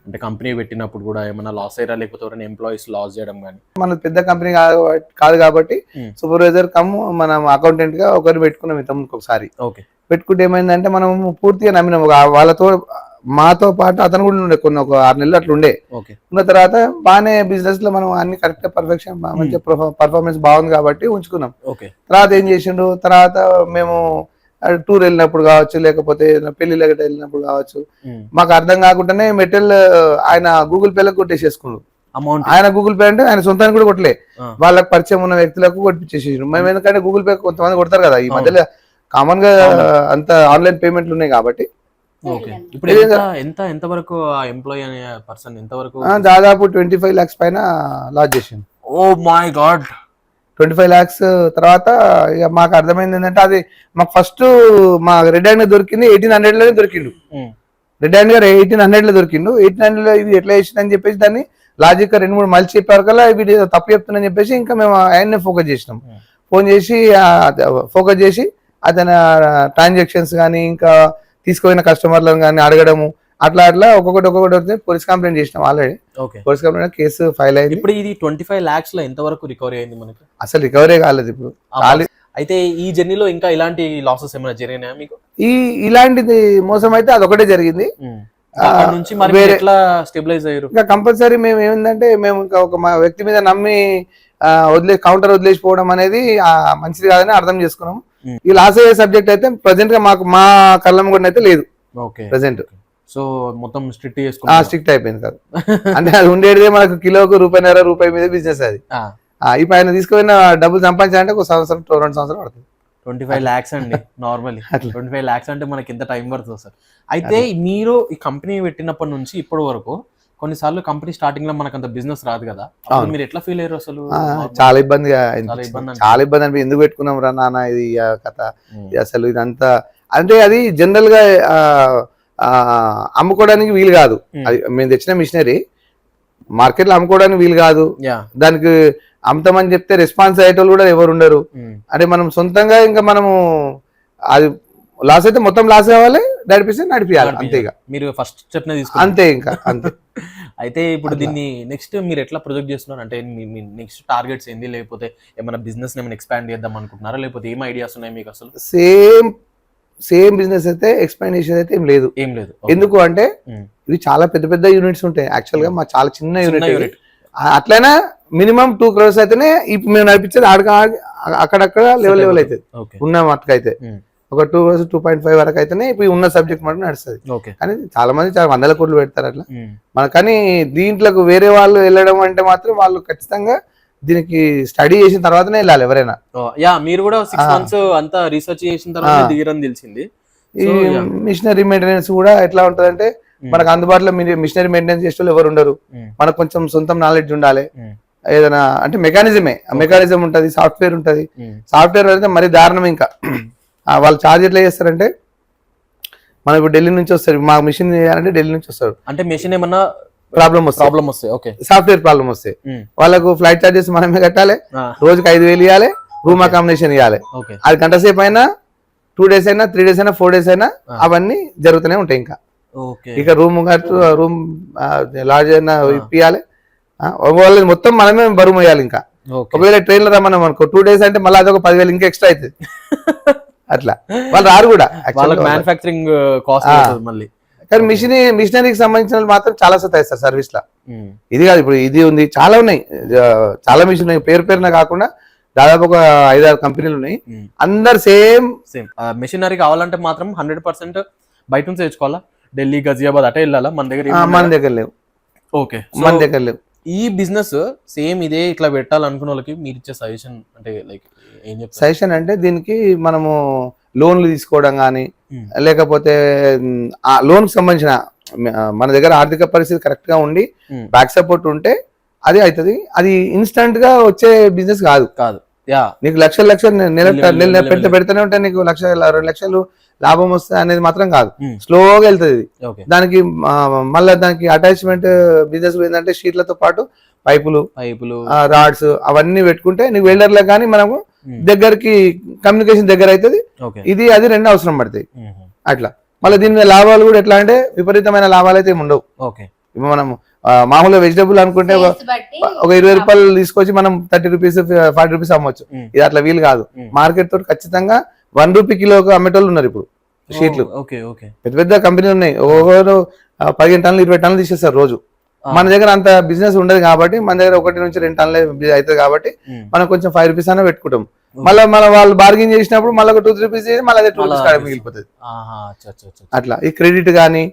అంటే కంపెనీ పెట్టినప్పుడు కూడా ఏమైనా లాస్ అయ్యారా, లేకపోతే ఎవరైనా ఎంప్లాయీస్ లాస్ చేయడం కానీ? మన పెద్ద కంపెనీ కాదు కాబట్టి సూపర్వైజర్ కమ్ మనం అకౌంటెంట్ గా ఒకరిని పెట్టుకున్నాం ఇంతకుముందు ఒకసారి. ఓకే. పెట్టుకుంటే ఏమైందంటే మనం పూర్తిగా నమ్మినాం. వాళ్ళతో మాతో పాటు అతను కూడా ఉండే కొన్ని ఒక 6 నెలలు అట్లా ఉండే. ఉన్న తర్వాత బాగానే బిజినెస్ లో మనం అన్ని కరెక్ట్ పర్ఫెక్షన్ మంచి పర్ఫార్మెన్స్ బాగుంది కాబట్టి ఉంచుకున్నాం. తర్వాత ఏం చేసిండు, తర్వాత మేము టూర్ వెళ్ళినప్పుడు కావచ్చు, లేకపోతే పెళ్లి దగ్గర వెళ్ళినప్పుడు కావచ్చు, మాకు అర్థం కాకుండానే మెటీరియల్ ఆయన గూగుల్ పేలో కొట్టేసేసుకున్నాడు. ఆయన గూగుల్ పే అంటే ఆయన సొంతానికి కూడా కొట్టలే, వాళ్ళకి పరిచయం ఉన్న వ్యక్తులకు కొట్టించేసేసాడు. మేము ఎందుకంటే గూగుల్ పే కొంతమంది కొడతారు కదా, ఈ మధ్యలో కామన్ గా అంత ఆన్లైన్ పేమెంట్లు ఉన్నాయి కాబట్టి. ఇప్పుడు ఎంత వరకు ఆ ఎంప్లాయీ అనే పర్సన్ ఎంత వరకు? దాదాపు 25 lakhs పైన లాస్ చేసింది. Oh my god, 25 lakhs. తర్వాత ఇక మాకు అర్థమైంది ఏంటంటే అది మాకు ఫస్ట్ మా రెడ్ హ్యాండ్ దొరికింది 1800 లోనే దొరికిండు. రెడ్ హ్యాండ్ గారు 1800 లో దొరికిండు. 1800 లో ఇది ఎట్లా చేసిందని చెప్పేసి దాన్ని లాజిక్ గా 2-3 మళ్ళీ చెప్పారు కదా, వీడి తప్పు చెప్తుందని చెప్పేసి ఇంకా మేము ఆయన్నే ఫోకస్ చేసినాం. ఫోకస్ చేసి అతని ట్రాన్సాక్షన్స్ కానీ ఇంకా తీసుకుపోయిన కస్టమర్లను కానీ అడగడము అట్లా ఒక్కొక్కటి పోలీస్ కంప్లైంట్ చేసినాం already. Police complaint case file అయింది. ఇప్పుడు ఇది 25 lakhs లో ఎంత వరకు రికవరీ అయింది మనకి? అసలు రికవరీ కాలేదు ఇప్పుడు. అయితే ఈ జర్నీలో ఇంకా ఇలాంటి లాసెస్ ఏమైనా జరిగినాయా మీకు? ఇలాంటిది మోసం అయితే అదొకటే జరిగింది. నుంచి మరి ఎట్లా స్టెబిలైజ్ అయ్యారు? ఇంకా కంపల్సరీ మేము ఏమిందంటే మేము ఇంకా ఒక వ్యక్తి మీద నమ్మి కౌంటర్ వదిలేసిపోవడం అనేది మంచిది కాదని అర్థం చేసుకున్నాం. ఈ లాస్ అయ్యే సబ్జెక్ట్ అయితే ప్రెసెంట్ గా మాకు మా కళ్ళం కూడా అయితే లేదు ప్రెసెంట్. సో మొత్తం స్ట్రిక్ట్ అయిపోయింది కాదు అంటే అది ఉండేదే మనకు కిలోకు ₹1.5 మీద బిజినెస్ అది. ఇప్పుడు ఆయన తీసుకుపోయిన డబ్బులు సంపాదించాలంటే ఒక సంవత్సరం 2 సంవత్సరాలు పడుతుంది. 25 lakhs అండి నార్మల్లీ. 25 lakhs అంటే మనకి ఎంత టైం పడుతుంది సార్? అయితే మీరు ఈ కంపెనీ పెట్టినప్పటి నుంచి ఇప్పటి వరకు కొన్నిసార్లు కంపెనీ స్టార్టింగ్ లో మనకు అంత బిజినెస్ రాదు కదా, అప్పుడు మీరు ఎట్లా ఫీల్ అయ్యారు అసలు? చాలా ఇబ్బందిగా చాలా ఇబ్బంది అనిపి ఎందుకు పెట్టుకున్నాం రా నాన్న ఇది కథ అసలు ఇదంతా అంటే అది జనరల్ గా అమ్ముకోవడానికి వీలు కాదు. అది మేము తెచ్చిన మిషనరీ మార్కెట్ లో అమ్ముకోవడానికి వీలు కాదు. దానికి అమ్ముతామని చెప్తే రెస్పాన్స్ అయ్యేటోళ్ళు కూడా ఎవరు ఉండరు. అంటే మనం సొంతంగా ఇంకా మనము అది లాస్ అయితే మొత్తం లాస్ కావాలి, నడిపియాలి అంతేగా. మీరు ఫస్ట్ స్టెప్ తీసుకున్నారు అంతే, ఇంకా అంతే. అయితే ఇప్పుడు దీన్ని నెక్స్ట్ మీరు ఎట్లా ప్రొజెక్ట్ చేస్తున్నారు? అంటే మీ నెక్స్ట్ టార్గెట్స్ ఏంది, లేకపోతే ఏమైనా బిజినెస్ ఏమైనా ఎక్స్పాండ్ చేద్దాం అనుకుంటున్నారా, లేకపోతే ఏం ఐడియాస్ ఉన్నాయి మీకు అసలు? సేమ్ బిజినెస్ అయితే ఎక్స్పాండేషన్ అయితే ఏం లేదు. ఎందుకు అంటే ఇవి చాలా పెద్ద పెద్ద యూనిట్స్ ఉంటాయి. యాక్చువల్ గా మా చాలా చిన్న యూనిట్, అట్లయినా మినిమం 2 crores అయితేనే ఇప్పుడు మేము నడిపించేది అక్కడక్కడ లెవెల్ అవుతుంది. ఉన్న మట్టుకైతే ఒక 2.5 వరకు అయితేనే ఇప్పుడు ఉన్న సబ్జెక్ట్ మటుకు నడుస్తుంది. కానీ చాలా మంది చాలా 100 కోట్లు పెడతారు అట్లా. మన కానీ దీంట్లోకి వేరే వాళ్ళు వెళ్ళడం అంటే మాత్రం వాళ్ళు ఖచ్చితంగా దీనికి స్టడీ చేసిన తర్వాతనే వెళ్ళాలి ఎవరైనా. మీరు కూడా 6 months అంతా రీసెర్చ్ చేసిన తర్వాత దిగరని తెలిసింది. ఈ మిషనరీ మెయింటెనెన్స్ కూడా ఎట్లా ఉంటదంటే మనకు అందుబాటులో మిషనరీ మెయింటెనెన్స్ చేసే వాళ్ళు ఎవరు ఉండరు. మనకు కొంచెం సొంతం నాలెడ్జ్ ఉండాలి. ఏదైనా అంటే మెకానిజం ఉంటది, సాఫ్ట్వేర్ ఉంటది. సాఫ్ట్వేర్ అయితే మరీ దారుణం. ఇంకా వాళ్ళు ఛార్జ్ ఎట్లా చేస్తారంటే మనం ఇప్పుడు ఢిల్లీ నుంచి వస్తారు, మా మిషన్ చేయాలంటే ఢిల్లీ నుంచి వస్తారు. అంటే మిషన్ ఏమన్నా ప్రాబ్లం వస్తాయి, సాఫ్ట్వేర్ ప్రాబ్లం వస్తాయి, వాళ్ళకు ఫ్లైట్ చార్జెస్ మనమే కట్టాలి, రోజుకి 5,000 ఇవ్వాలి, రూమ్ అకామిడేషన్ ఇవ్వాలి. అది గంట సేపు అయినా 2 days అయినా 3 days అయినా 4 days అయినా అవన్నీ జరుగుతూనే ఉంటాయి. ఇంకా ఇక రూమ్ లాడ్జ్ అయినా ఇప్పియాలి, వాళ్ళని మొత్తం మనమే బరువు వేయాలి. ఇంకా ఒకవేళ ట్రైన్ లో రమ్మన్నాం అనుకో 2 days అంటే మళ్ళీ అదొక 10,000 ఇంకా ఎక్స్ట్రా అవుతుంది. అట్లా వాళ్ళు రారు కూడా. మ్యానుఫ్యాక్చరింగ్ కాస్ట్ మళ్ళీ. కానీ మిషనరీకి సంబంధించిన మాత్రం చాలా సతాయిస్తారు సర్వీస్ లా. ఇది కాదు, ఇప్పుడు ఇది ఉంది, చాలా ఉన్నాయి, చాలా మిషన్ ఉన్నాయి. పేరున కాకుండా దాదాపు ఒక 5-6 కంపెనీలు ఉన్నాయి. అందరు సేమ్ మిషనరీ కావాలంటే మాత్రం 100% బయట నుంచి తెచ్చుకోవాలా? ఢిల్లీ, గజియాబాద్ అటే వెళ్ళాలా? మన దగ్గర లేవు. ఓకే, మన దగ్గర లేవు. ఈ బిజినెస్ సేమ్ ఇదే ఇట్లా పెట్టాలనుకున్న వాళ్ళకి మీరు ఇచ్చే సజెషన్ అంటే లైక్ ఏం చెప్తారు? సజెషన్ అంటే దీనికి మనము లోన్లు తీసుకోవడం కానీ, లేకపోతే ఆ లోన్ కి సంబంధించిన మన దగ్గర ఆర్థిక పరిస్థితి కరెక్ట్ గా ఉండి బ్యాక్ సపోర్ట్ ఉంటే అది అవుతుంది. అది ఇన్స్టంట్ గా వచ్చే బిజినెస్ కాదు. నీకు లక్షలు నెల పెడితేనే ఉంటే నీకు 1-2 లక్షలు లాభం వస్తుంది అనేది మాత్రం కాదు. స్లోగా వెళ్తుంది. దానికి మళ్ళీ దానికి అటాచ్మెంట్ బిజినెస్ ఏంటంటే షీట్లతో పాటు పైపులు, రాడ్స్ అవన్నీ పెట్టుకుంటే నీకు వెల్డర్లకు కానీ మనము దగ్గరికి కమ్యూనికేషన్ దగ్గర అవుతుంది. ఇది అది 2 అవసరం పడతాయి అట్లా. మళ్ళీ దీని మీద లాభాలు కూడా ఎట్లా అంటే విపరీతమైన లాభాలు అయితే ఉండవు. ఇప్పుడు మనం మామూలుగా వెజిటబుల్ అనుకుంటే ఒక 20 రూపాయలు తీసుకొచ్చి మనం 30 రూపీస్ 40 రూపీస్ అమ్మొచ్చు. ఇది అట్లా వీలు కాదు. మార్కెట్ తోటి ఖచ్చితంగా 1 రూపీ కిలోకి అమ్మేటోళ్ళు ఉన్నారు ఇప్పుడు. షీట్లు పెద్ద పెద్ద కంపెనీలు ఉన్నాయి. ఒకరు 15 టన్నులు 20 టన్నులు తీసేస్తారు రోజు. మన దగ్గర అంత బిజినెస్ ఉండదు కాబట్టి మన దగ్గర 1 నుంచి 2 టన్నులే అవుతుంది కాబట్టి మనం కొంచెం 5 రూపీస్ అయినా పెట్టుకుంటాం. మళ్ళీ వాళ్ళు బార్గెన్ చేసినప్పుడు మళ్ళీ ఒక 2-3 రూపీస్ మళ్ళీ అదే 2 రూపీస్ కాడ మిగిలిపోతుంది. అట్లా ఈ క్రెడిట్ కానీ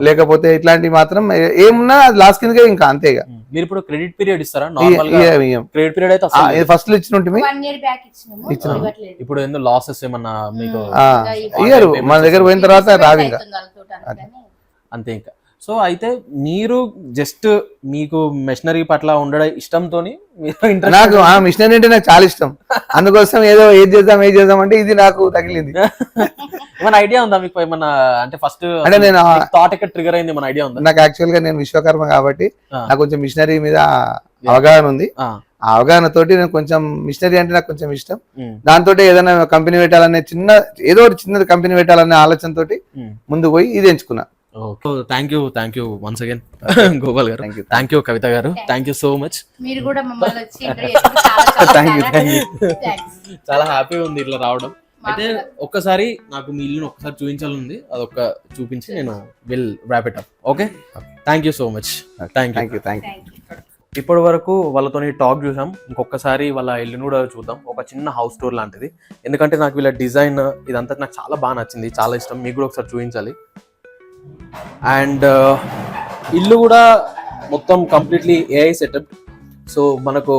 లేకపోతే ఇట్లాంటివి మాత్రం ఏమున్నా అది లాస్ట్ కిందకే ఇంకా అంతేగా. మీరు ఇప్పుడు క్రెడిట్ పీరియడ్ ఇస్తారా? క్రెడిట్ పీరియడ్ అయితే ఫస్ట్ లో ఇచ్చినట్టు ఇప్పుడు ఎందుకు లాసెస్ ఏమన్నా మీకు ఇయ్యారు మన దగ్గర పోయిన తర్వాత రాదు ఇంకా అంతే. ఇంకా సో అయితే మీరు జస్ట్ మీకు మెషినరీ పట్ల ఉండడం ఇష్టంతో నాకు ఆ మిషనరీ అంటే నాకు చాలా ఇష్టం. అందుకోసం ఏది చేద్దాం అంటే ఇది నాకు తగిలింది. ఏమైనా ఐడియా ఉందా మీకు? ఏమన్నా అంటే ఫస్ట్ అంటే నేను థాట్ ఎక్కడ ట్రిగర్ అయింది ఏమైనా ఐడియా ఉందా? నాకు యాక్చువల్ గా నేను విశ్వకర్మ కాబట్టి నాకు కొంచెం మిషనరీ మీద అవగాహన ఉంది. ఆ అవగాహన తోటి నేను కొంచెం మిషనరీ అంటే నాకు కొంచెం ఇష్టం. దాంతో ఏదైనా కంపెనీ పెట్టాలనే ఏదో ఒకటి చిన్నది కంపెనీ పెట్టాలనే ఆలోచన తోటి ముందుకు పోయి ఇది ఎంచుకున్నా. Thank you once again Gopal garu. Thank you Kavitha garu. Thank you so much. మీరు కూడా మమ్మల్ని వచ్చి చాలా హ్యాపీగా ఉంది ఇట్లా రావడం. అయితే ఒక్కసారి నాకు మీ ఇల్లును ఒక్కసారి చూపించాలని అదొక చూపించి నేను will wrap it up. Okay, thank you so much. Thank you. ఇప్పటి వరకు వాళ్ళతో టాక్ చూసాం. ఇంకొకసారి వాళ్ళ ఇల్లును కూడా చూద్దాం. ఒక చిన్న హౌస్ టూర్ లాంటిది. ఎందుకంటే నాకు వీళ్ళ డిజైన్ ఇదంతా నాకు చాలా బాగా నచ్చింది, చాలా ఇష్టం. మీకు కూడా ఒకసారి చూపించాలి. అండ్ ఇల్లు కూడా మొత్తం కంప్లీట్లీ ఏఐ సెటప్. సో మనకు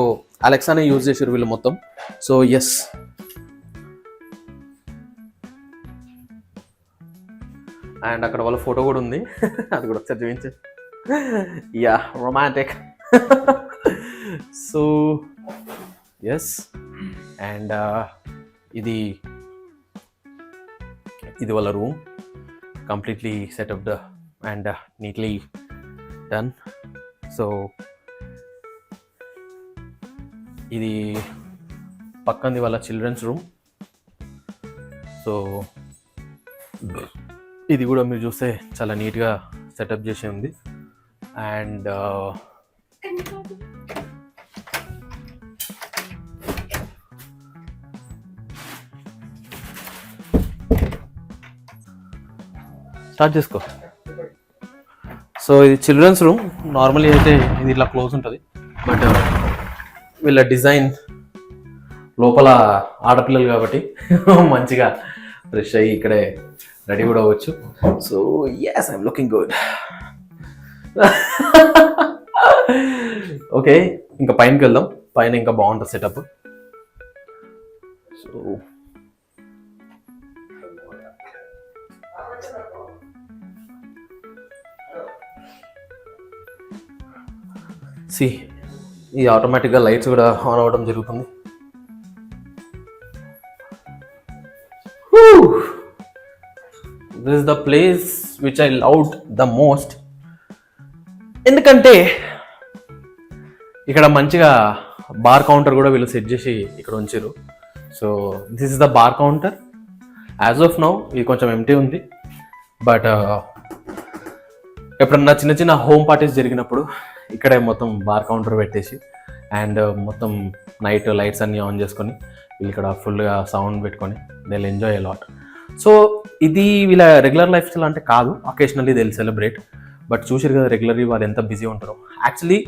అలెక్సానే యూజ్ చేసారు వీళ్ళు మొత్తం. సో ఎస్, అండ్ అక్కడ వాళ్ళ ఫోటో కూడా ఉంది. అది కూడా ఒకసారి చూపించు. Yeah, romantic. So yes, and ఇది వాళ్ళ room, completely setupped and neatly done. So ఇది పక్కంది వాళ్ళ చిల్డ్రన్స్ రూమ్. సో ఇది కూడా మీరు చూస్తే చాలా నీట్గా సెటప్ చేసి ఉంది. అండ్ స్టార్ట్ చేసుకో. సో ఇది చిల్డ్రన్స్ రూమ్. నార్మల్లీ అయితే ఇది ఇట్లా క్లోజ్ ఉంటుంది, బట్ వీళ్ళ డిజైన్ లోపల ఆడపిల్లలు కాబట్టి మంచిగా ఫ్రెష్ అయ్యి ఇక్కడే రెడీ కూడా అవ్వచ్చు. So yes, I'm looking good. Okay, ఇంకా పైనకి వెళ్దాం. పైన ఇంకా బాగుంటుంది సెటప్. సో సి, ఈ ఆటోమేటిక్గా లైట్స్ కూడా ఆన్ అవ్వడం జరుగుతుంది. This is the place which I loved the most. ఎందుకంటే ఇక్కడ మంచిగా బార్ కౌంటర్ కూడా వీళ్ళు సెట్ చేసి ఇక్కడ ఉంచారు. So this is the bar counter. As of now ఇది కొంచెం ఎంటీ ఉంది, బట్ ఎప్పుడన్నా చిన్న చిన్న హోమ్ పార్టీస్ జరిగినప్పుడు ఇక్కడే మొత్తం బార్ కౌంటర్ పెట్టేసి అండ్ మొత్తం నైట్ లైట్స్ అన్నీ ఆన్ చేసుకొని వీళ్ళు ఇక్కడ ఫుల్గా సౌండ్ పెట్టుకొని they enjoy a lot. So ఇది వీళ్ళ రెగ్యులర్ లైఫ్ స్టైల్ అంటే కాదు, అకేషనల్లీ దే సెలబ్రేట్. బట్ చూసారు కదా రెగ్యులర్లీ వాళ్ళు ఎంత బిజీ ఉంటారో. Actually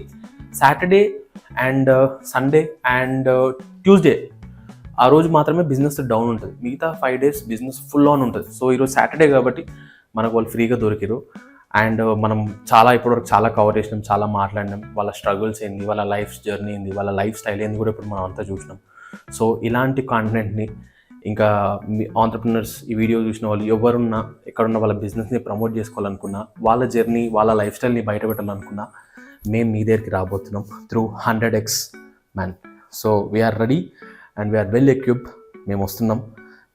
Saturday and Sunday and Tuesday ఆ రోజు మాత్రమే బిజినెస్ డౌన్ ఉంటుంది, మిగతా 5 days బిజినెస్ ఫుల్ ఆన్ ఉంటుంది. సో ఈరోజు సాటర్డే కాబట్టి మనకు వాళ్ళు ఫ్రీగా దొరికారు. అండ్ మనం ఇప్పటివరకు చాలా కవర్ చేసినాం, చాలా మాట్లాడినాం. వాళ్ళ స్ట్రగుల్స్ ఏంది, వాళ్ళ లైఫ్ జర్నీ ఏంది, వాళ్ళ లైఫ్ స్టైల్ ఏంది కూడా ఇప్పుడు మనం అంతా చూసినాం. సో ఇలాంటి కాంటెంట్ని ఇంకా మీ ఆంటర్ప్రినర్స్ ఈ వీడియో చూసిన వాళ్ళు ఎవరున్నా ఎక్కడున్న వాళ్ళ బిజినెస్ని ప్రమోట్ చేసుకోవాలనుకున్నా, వాళ్ళ జర్నీ వాళ్ళ లైఫ్ స్టైల్ని బయట పెట్టాలనుకున్నా మేము మీ దగ్గరికి రాబోతున్నాం through 100x man. So we're ready and we're well equipped. మేము వస్తున్నాం,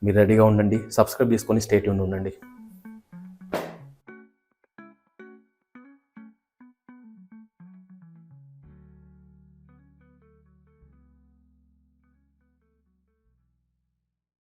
మీరు రెడీగా ఉండండి. సబ్స్క్రైబ్ చేసుకొని స్టే ట్యూన్డ్ ఉండండి.